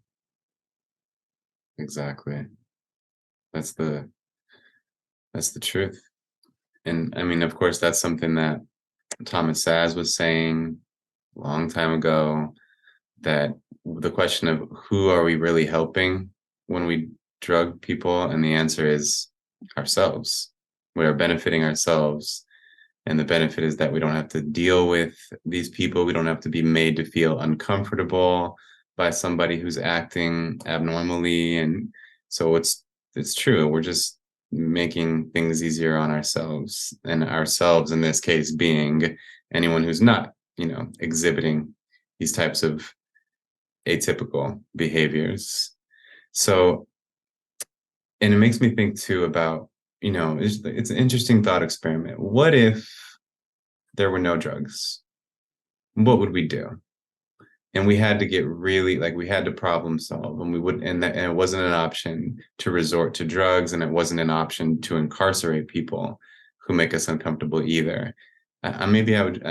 Exactly. That's the truth. And I mean, of course, that's something that Thomas Saz was saying a long time ago, that the question of who are we really helping when we drug people, and the answer is ourselves. We are benefiting ourselves, and the benefit is that we don't have to deal with these people. We don't have to be made to feel uncomfortable by somebody who's acting abnormally. And so it's true. We're just making things easier on ourselves, and ourselves in this case being anyone who's not, exhibiting these types of atypical behaviors. So, and it makes me think too about, it's an interesting thought experiment. What if there were no drugs? What would we do? And we had to get really, we had to problem solve, and it wasn't an option to resort to drugs, and it wasn't an option to incarcerate people who make us uncomfortable either. Maybe I would,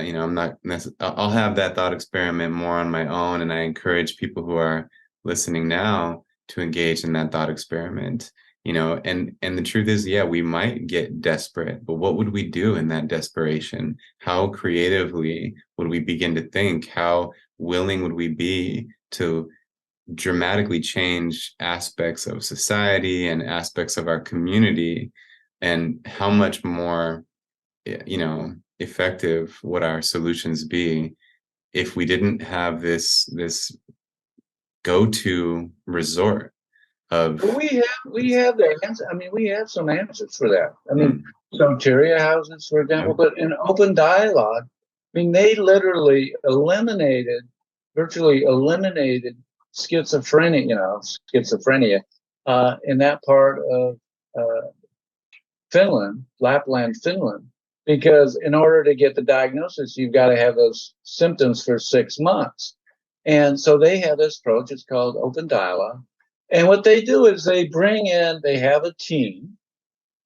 I'll have that thought experiment more on my own, and I encourage people who are listening now to engage in that thought experiment. And the truth is, yeah, we might get desperate, but what would we do in that desperation? How creatively would we begin to think? How willing would we be to dramatically change aspects of society and aspects of our community? And how much more, effective would our solutions be if we didn't have this go-to resort of? Well, we have the answer. I mean, we have some answers for that. I mean, soteria houses, for example, but in open dialogue, I mean, they literally virtually eliminated schizophrenia in that part of Finland, Lapland, Finland, because in order to get the diagnosis, you've got to have those symptoms for 6 months. And so they have this approach. It's called open dialogue. And what they do is they have a team,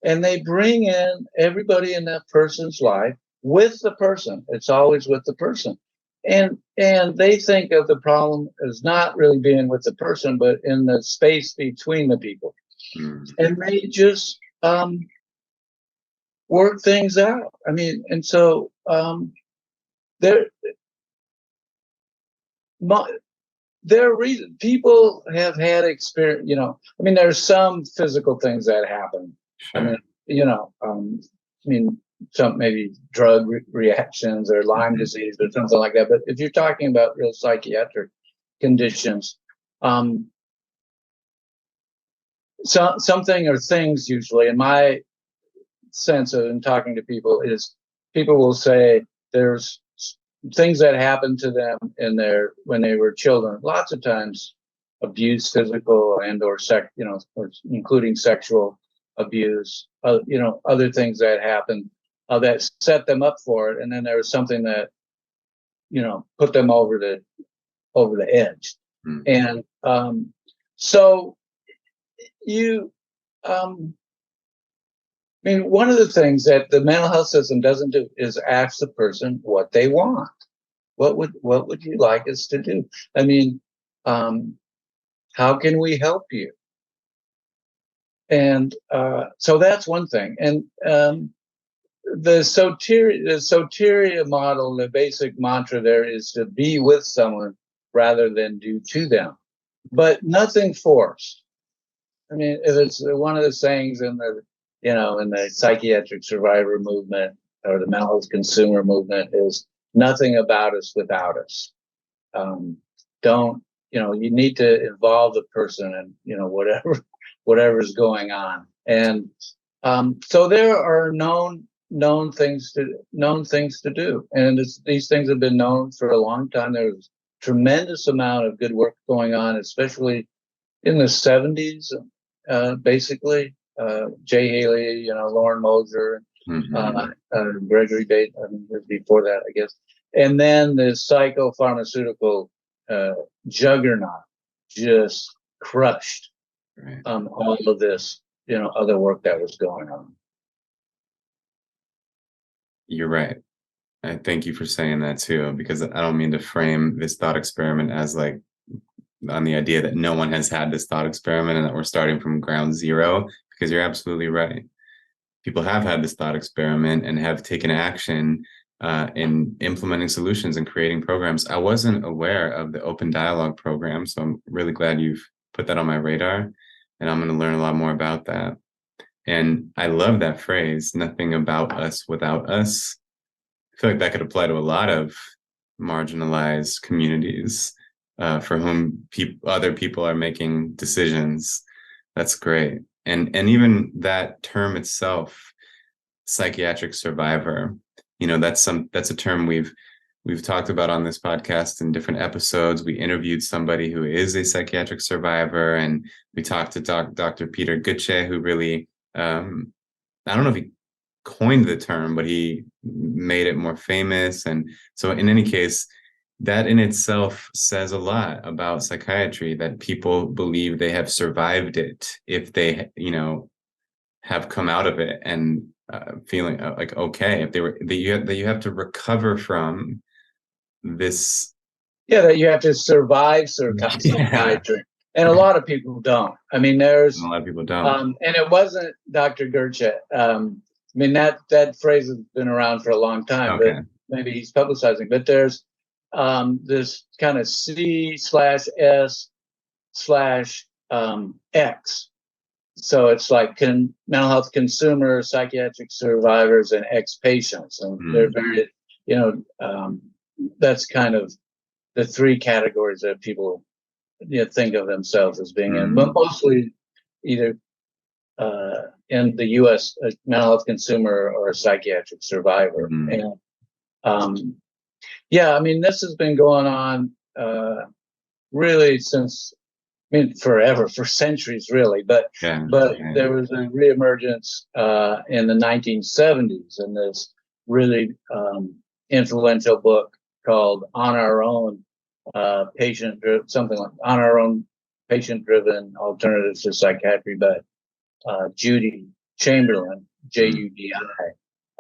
and they bring in everybody in that person's life with the person. It's always with the person. And they think of the problem as not really being with the person, but in the space between the people. And they just work things out. I mean, and so there are reasons people have had experience, I mean, there's some physical things that happen. Sure. I mean, some maybe drug reactions or Lyme disease or something like that. But if you're talking about real psychiatric conditions, something or things usually, in my sense of in talking to people is people will say there's things that happened to them when they were children. Lots of times, abuse, physical and or or including sexual abuse. Other things that happened that set them up for it, and then there was something that put them over the edge. And so you. One of the things that the mental health system doesn't do is ask the person what they want. What would you like us to do? How can we help you? And so that's one thing. And the soteria model, the basic mantra there is to be with someone rather than do to them, but nothing forced. If it's one of the sayings in the psychiatric survivor movement or the mental health consumer movement is nothing about us without us. You need to involve the person in, whatever's going on. And so there are known things to do. And these things have been known for a long time. There's tremendous amount of good work going on, especially in the 70s, basically. Jay Haley, Lauren Moser, Gregory Bates, before that, I guess. And then the psychopharmaceutical juggernaut just crushed all of this, other work that was going on. You're right. I thank you for saying that too, because I don't mean to frame this thought experiment as like on the idea that no one has had this thought experiment and that we're starting from ground zero, because you're absolutely right. People have had this thought experiment and have taken action in implementing solutions and creating programs. I wasn't aware of the open dialogue program, so I'm really glad you've put that on my radar, and I'm going to learn a lot more about that. And I love that phrase, nothing about us without us. I feel like that could apply to a lot of marginalized communities for whom other people are making decisions. That's great. And even that term itself, psychiatric survivor, that's a term we've talked about on this podcast in different episodes. We interviewed somebody who is a psychiatric survivor, and we talked to Dr. Peter Gutsche, who really, I don't know if he coined the term, but he made it more famous. And so in any case, that in itself says a lot about psychiatry, that people believe they have survived it if they, have come out of it and feeling like okay, if that you have to recover from this. Yeah, that you have to survive psychiatry, and a lot of people don't. There's a lot of people don't. And it wasn't Dr. Gutsche. That phrase has been around for a long time, Okay. but maybe he's publicizing. But there's this kind of C/S/X. So it's like mental health consumer, psychiatric survivors, and ex-patients. And they're very, that's kind of the three categories that people think of themselves as being in, but mostly either in the U.S. a mental health consumer or a psychiatric survivor. And this has been going on really since forever, for centuries, really. But there was a reemergence in the 1970s, and this really influential book called "On Our Own," On Our Own, Patient-Driven Alternatives to Psychiatry by Judy Chamberlain, Judi.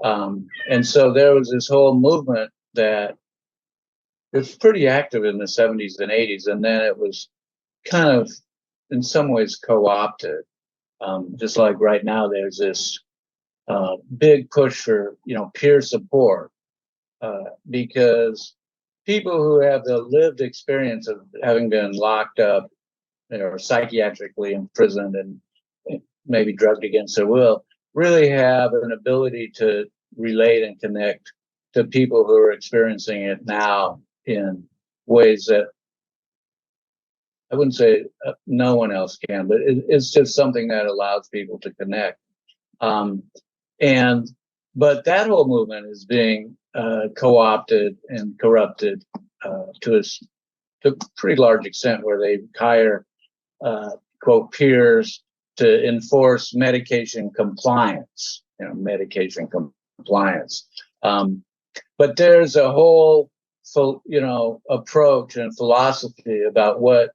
And so there was this whole movement that was pretty active in the 70s and 80s, and then it was kind of, in some ways, co-opted. Just like right now, there's this big push for peer support, because people who have the lived experience of having been locked up or psychiatrically imprisoned and maybe drugged against their will really have an ability to relate and connect to people who are experiencing it now in ways that I wouldn't say no one else can, but it's just something that allows people to connect. But that whole movement is being co-opted and corrupted to a pretty large extent, where they hire quote peers to enforce medication compliance. Medication compliance. But there's a whole approach and philosophy about what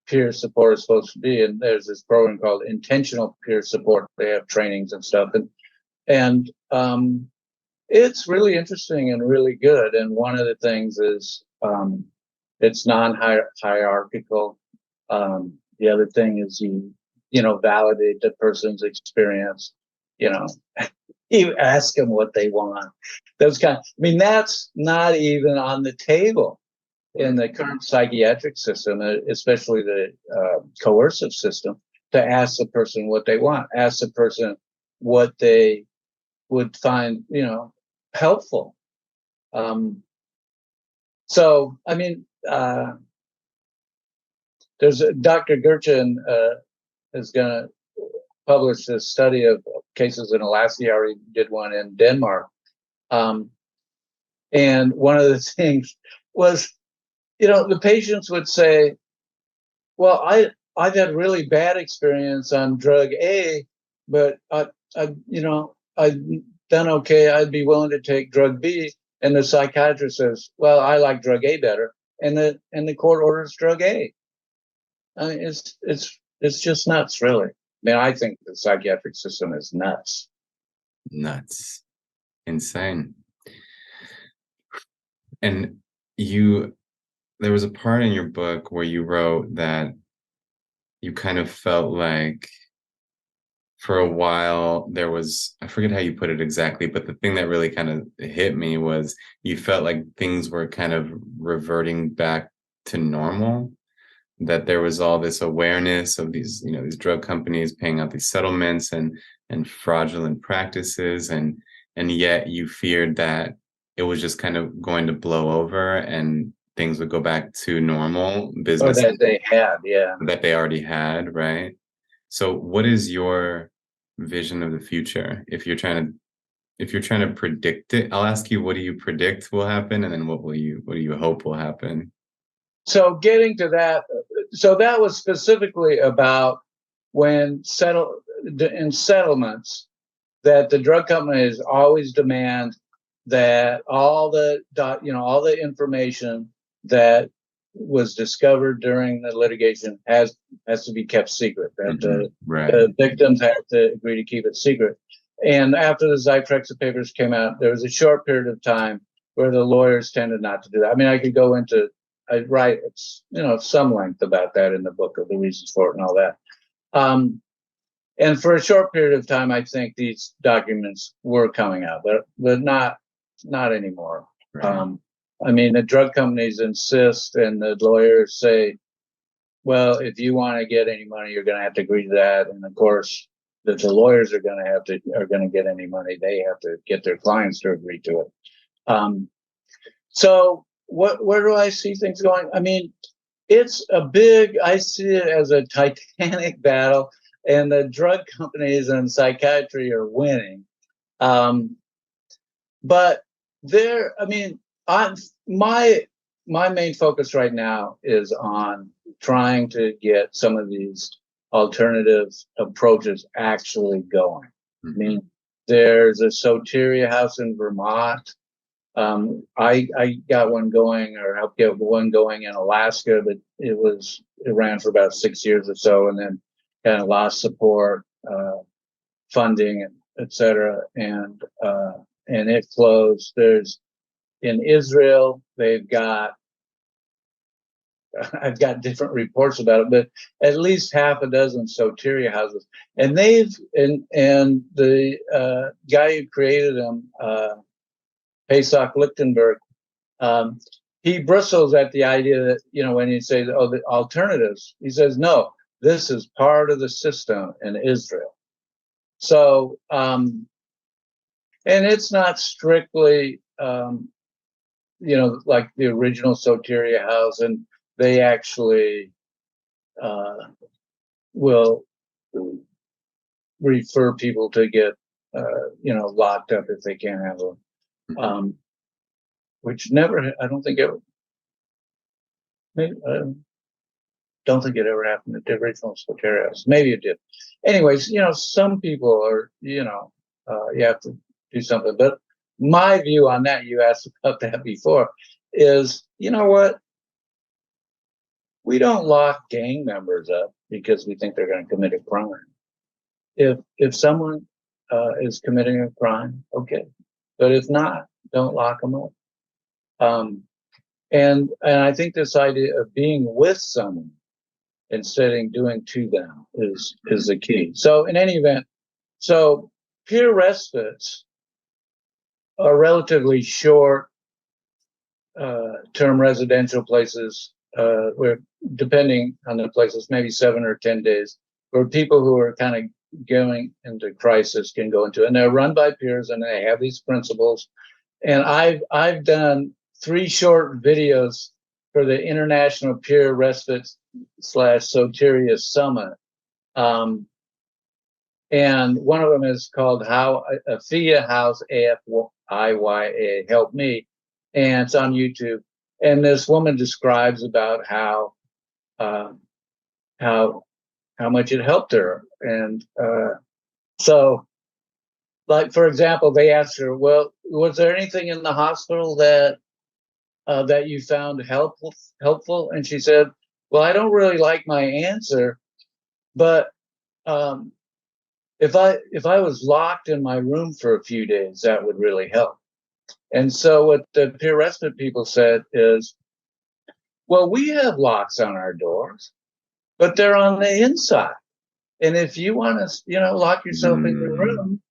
peer support is supposed to be, and there's this program called intentional peer support. They have trainings and stuff, and it's really interesting and really good. And one of the things is it's non-hierarchical. The other thing is you validate the person's experience. You ask them what they want. Those kind. That's not even on the table in the current psychiatric system, especially the coercive system, to ask the person what they want, ask the person what they would find, helpful. There's Dr. Gurchin is going to publish this study of cases in Alaska. He already did one in Denmark. And one of the things was, the patients would say, well, I've had really bad experience on drug A, but I've done okay. I'd be willing to take drug B. And the psychiatrist says, well, I like drug A better. And the court orders drug A. It's just nuts, really. I think the psychiatric system is nuts. Nuts. Insane. And there was a part in your book where you wrote that you kind of felt like for a while there was, I forget how you put it exactly, but the thing that really kind of hit me was you felt like things were kind of reverting back to normal, that there was all this awareness of these, these drug companies paying out these settlements and fraudulent practices, and yet you feared that it was just kind of going to blow over and things would go back to normal business. Or that they had, yeah. That they already had, right? So what is your vision of the future? If you're trying to predict it, I'll ask you, what do you predict will happen? And then what do you hope will happen? So getting to that, so that was specifically about when in settlements that the drug companies always demand that all the information that was discovered during the litigation has to be kept secret. That the victims have to agree to keep it secret. And after the Zyprexa Papers came out, there was a short period of time where the lawyers tended not to do that. I could go into, I write, some length about that in the book, of the reasons for it and all that. And for a short period of time, I think these documents were coming out, but not anymore. Right. The drug companies insist, and the lawyers say, well, if you want to get any money, you're going to have to agree to that. And of course, that the lawyers are going to get any money, they have to get their clients to agree to it. So where do I see things going? It's I see it as a titanic battle, and the drug companies and psychiatry are winning. But my main focus right now is on trying to get some of these alternative approaches actually going. Mm-hmm. There's a Soteria house in Vermont. I got one going, or helped get one going in Alaska, but it ran for about 6 years or so, and then kind of lost support, funding, etc. And it closed. There's in Israel, I've got different reports about it, but at least half a dozen Soteria houses, and the guy who created them, Pesach Lichtenberg, he bristles at the idea that, when you say, the alternatives, he says, no, this is part of the system in Israel. So, and it's not strictly, like the original Soteria house, and they actually will refer people to get locked up if they can't handle it. Which never, I don't think ever, maybe, don't think it ever happened at the original Spiteri House. Maybe it did. Anyways, some people are, you have to do something. But my view on that, you asked about that before, is, you know what? We don't lock gang members up because we think they're going to commit a crime. If someone is committing a crime, okay. But if not, don't lock them up. And I think this idea of being with someone instead of doing to them is the key. So in any event, so peer respites are relatively short term residential places where, depending on the places, maybe 7 or 10 days, where people who are kind of going into crisis can go into, and they're run by peers, and they have these principles. And I've done 3 short videos for the International Peer Respite / Soteria Summit. And one of them is called How Afia House AFIYA Help Me, and it's on YouTube. And this woman describes about how much it helped her. And so, like, for example, they asked her, well, was there anything in the hospital that you found helpful? And she said, well, I don't really like my answer, but if I was locked in my room for a few days, that would really help. And so what the peer respite people said is, well, we have locks on our doors, but they're on the inside. And if you want to, lock yourself in your room,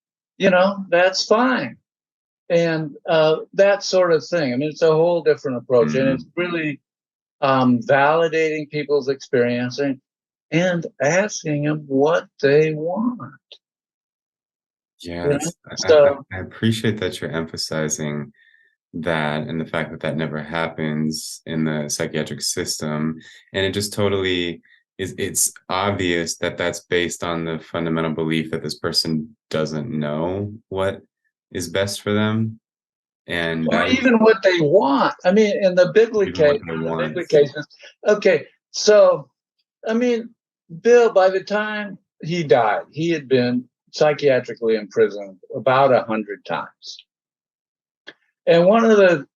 that's fine. And that sort of thing. I mean, it's a whole different approach, and it's really validating people's experience and asking them what they want. Yeah, So I appreciate that you're emphasizing that and the fact that that never happens in the psychiatric system. And it just totally it's obvious that that's based on the fundamental belief that this person doesn't know what is best for them. And or even what they want. I mean, in the Bigley cases, okay. So, I mean, Bill, by the time he died, he had been psychiatrically imprisoned about 100 times. And one of the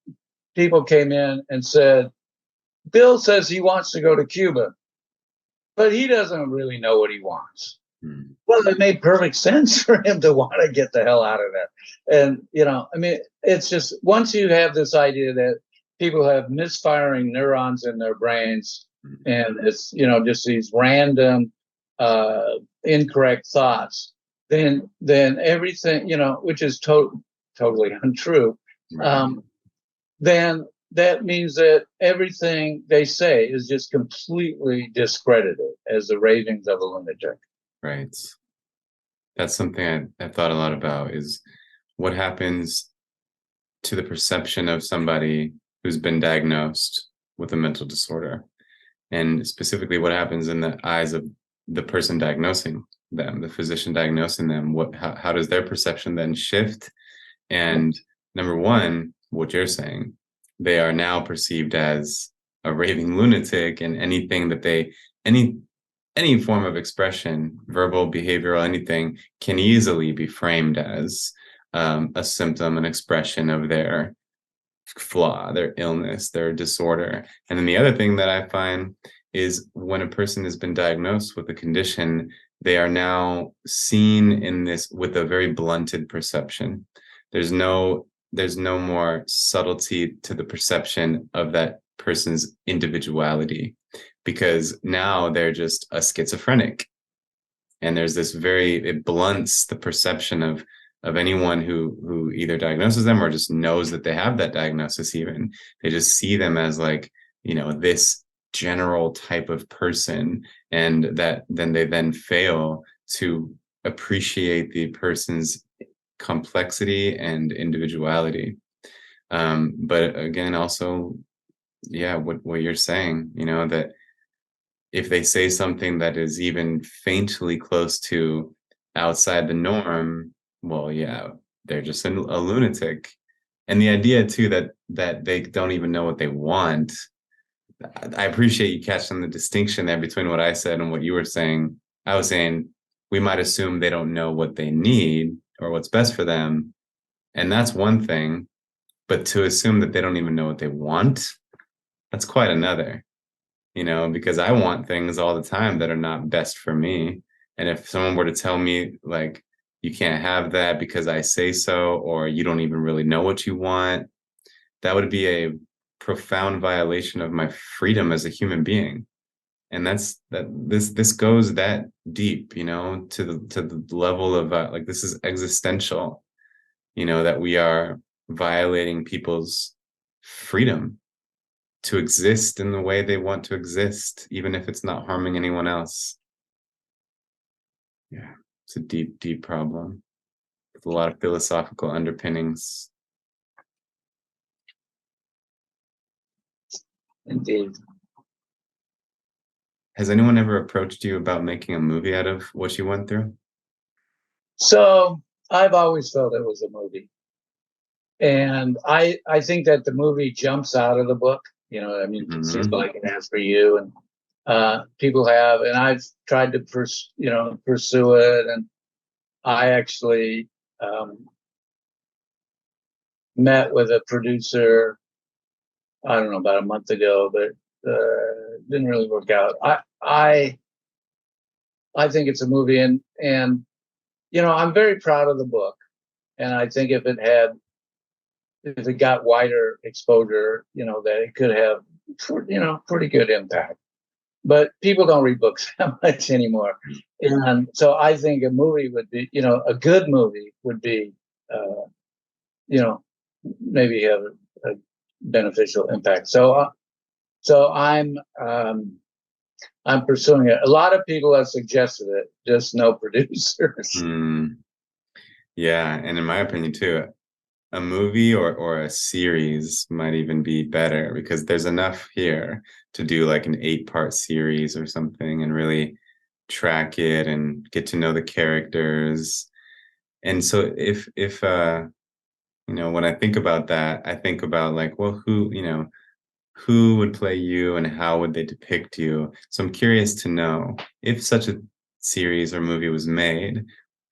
people came in and said, Bill says he wants to go to Cuba, but he doesn't really know what he wants. Well, it made perfect sense for him to want to get the hell out of there. And, I mean, it's just, once you have this idea that people have misfiring neurons in their brains, and it's, just these random, incorrect thoughts, then everything, which is totally untrue, then that means that everything they say is just completely discredited as the ravings of a lunatic. Right. That's something I've thought a lot about, is what happens to the perception of somebody who's been diagnosed with a mental disorder, and specifically what happens in the eyes of the person diagnosing them, the physician diagnosing them. How does their perception then shift? And number one, what you're saying, they are now perceived as a raving lunatic, and anything that any form of expression, verbal, behavioral, anything, can easily be framed as a symptom, an expression of their flaw, their illness, their disorder. And then the other thing that I find is, when a person has been diagnosed with a condition, they are now seen in this with a very blunted perception. There's no more subtlety to the perception of that person's individuality, because now they're just a schizophrenic. And there's this it blunts the perception of anyone who either diagnoses them or just knows that they have that diagnosis. Even they just see them as like, this general type of person, and that then they fail to appreciate the person's complexity and individuality. But again, also, what you're saying, that if they say something that is even faintly close to outside the norm, well, yeah, they're just a lunatic. And the idea too that they don't even know what they want. I appreciate you catching the distinction there between what I said and what you were saying. I was saying we might assume they don't know what they need or what's best for them, and that's one thing. But to assume that they don't even know what they want, that's quite another, because I want things all the time that are not best for me. And if someone were to tell me, like, you can't have that because I say so, or you don't even really know what you want, that would be a profound violation of my freedom as a human being. And this goes that deep, to the level of like, this is existential, that we are violating people's freedom to exist in the way they want to exist, even if it's not harming anyone else. Yeah, it's a deep, deep problem with a lot of philosophical underpinnings. Indeed. Has anyone ever approached you about making a movie out of what you went through? So I've always felt it was a movie. And I think that the movie jumps out of the book. I mean, it seems like it has for you, and people have, and I've tried to pursue it. And I actually met with a producer, I don't know, about a month ago, but didn't really work out. I think it's a movie, and I'm very proud of the book, and I think if it got wider exposure, that it could have, pretty good impact. But people don't read books that much anymore, and so I think a movie would be, a good movie would be, maybe have a beneficial impact. So I'm pursuing it. A lot of people have suggested it, just no producers. Yeah, and in my opinion too, a movie or a series might even be better, because there's enough here to do like an 8-part series or something and really track it and get to know the characters. And so if when I think about that, I think about like, well, who would play you and how would they depict you? So I'm curious to know, if such a series or movie was made,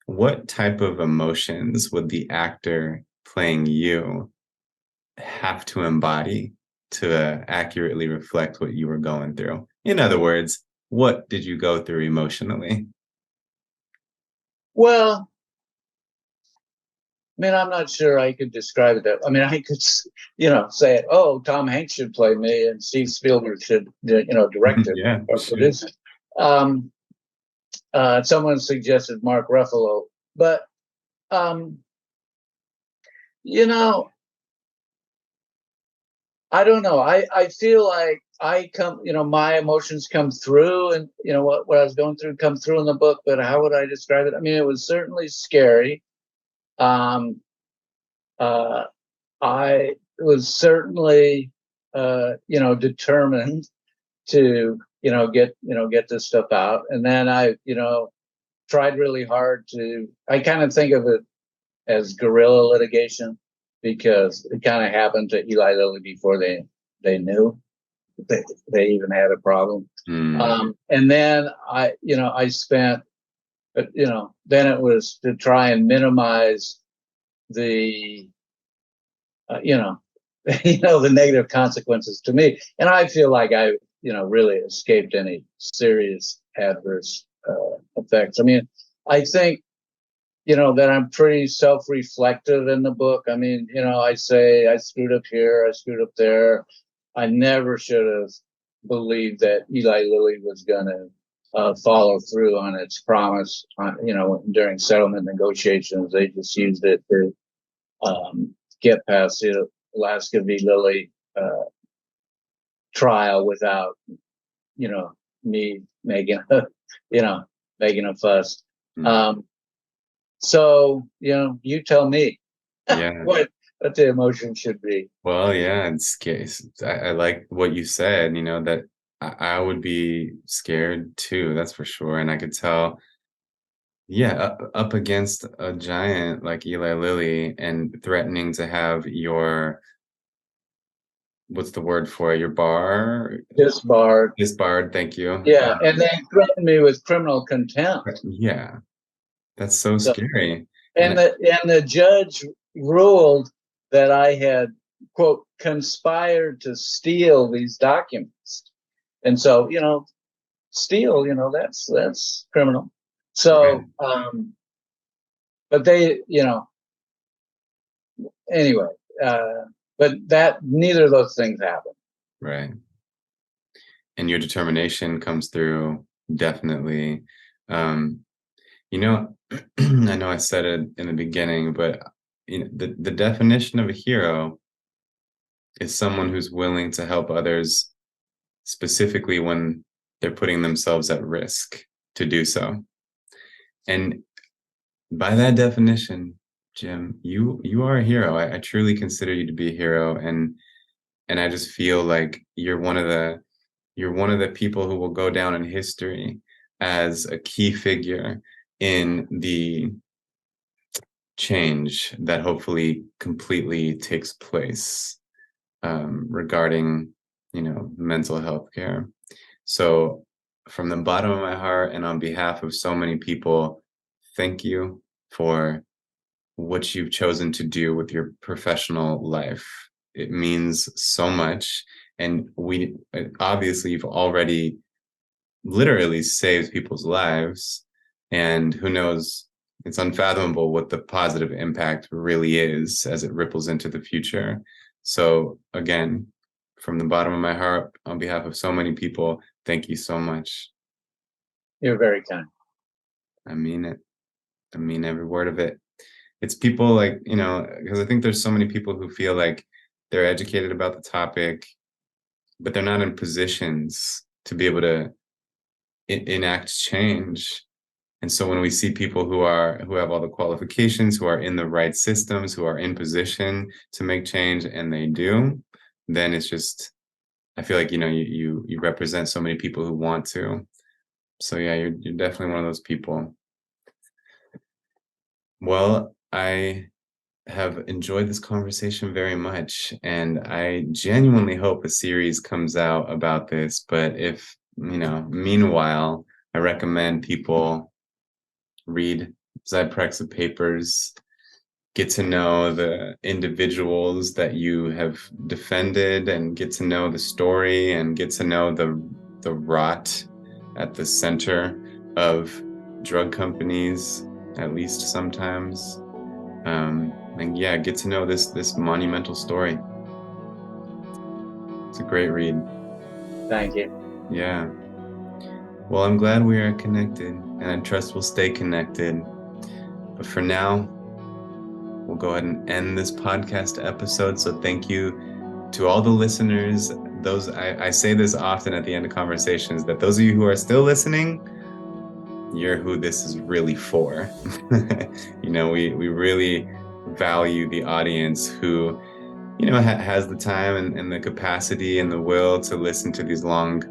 what type of emotions would the actor playing you have to embody to accurately reflect what you were going through? In other words, what did you go through emotionally? Well, I mean, I'm not sure I could describe it that. I mean, I could, say it. Oh, Tom Hanks should play me, and Steve Spielberg should, direct it Yeah, or sure. produce it. Someone suggested Mark Ruffalo, but I don't know. I feel like I come, my emotions come through, and what I was going through come through in the book. But how would I describe it? I mean, it was certainly scary. Um, uh, I was certainly, determined to, get this stuff out. And then I, tried really hard to. I kind of think of it as guerrilla litigation, because it kind of happened to Eli Lilly before they knew they even had a problem. And then I spent, then it was to try and minimize the, the negative consequences to me. And I feel like I, really escaped any serious adverse effects. I mean, I think, that I'm pretty self-reflective in the book. I mean, I say I screwed up here, I screwed up there. I never should have believed that Eli Lilly was going to follow through on its promise. During settlement negotiations, they just used it to get past the Alaska v. Lilly trial without, me making making a fuss. So, you tell me Yeah. what the emotion should be. Well, yeah, it's case. I like what you said, that I would be scared too, that's for sure. And I could tell Yeah, up against a giant like Eli Lilly and threatening to have your, what's the word for it? Your bar Disbarred. disbarred. Thank you. Yeah, and they threatened me with criminal contempt. Yeah, that's so So, scary. and the judge ruled that I had, quote, conspired to steal these documents. And so, steal, that's criminal. So, but they, anyway, but neither of those things happened. Right. And your determination comes through definitely. Um, I know I said it in the beginning, but the definition of a hero is someone who's willing to help others, specifically when they're putting themselves at risk to do so. And by that definition, Jim, you are a hero. I truly consider you to be a hero, and I just feel like you're one of the people who will go down in history as a key figure in the change that hopefully completely takes place regarding, mental health care. So from the bottom of my heart and on behalf of so many people, thank you for what you've chosen to do with your professional life. It means so much. And obviously you've already literally saved people's lives. And who knows, it's unfathomable what the positive impact really is as it ripples into the future. So again, from the bottom of my heart, on behalf of so many people, thank you so much. You're very kind. I mean it. I mean every word of it. It's people like, because I think there's so many people who feel like they're educated about the topic, but they're not in positions to be able to enact change. And so when we see people who have all the qualifications, who are in the right systems, who are in position to make change, and they do, then it's just, I feel like, you represent so many people who want to. So yeah, you're definitely one of those people. Well, I have enjoyed this conversation very much, and I genuinely hope a series comes out about this. But if, meanwhile, I recommend people read Zyprexa Papers, get to know the individuals that you have defended, and get to know the story, and get to know the rot at the center of drug companies, at least sometimes. And yeah, get to know this monumental story. It's a great read. Thank you. Yeah. Well, I'm glad we are connected, and I trust we'll stay connected. But for now, we'll go ahead and end this podcast episode. So thank you to all the listeners. I say this often at the end of conversations, that those of you who are still listening, you're who this is really for. We really value the audience who, has the time and the capacity and the will to listen to these long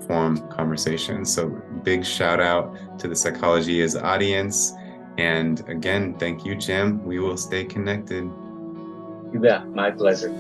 form conversations. So big shout out to the Psychology Is audience. And again, thank you, Jim. We will stay connected. You bet. My pleasure.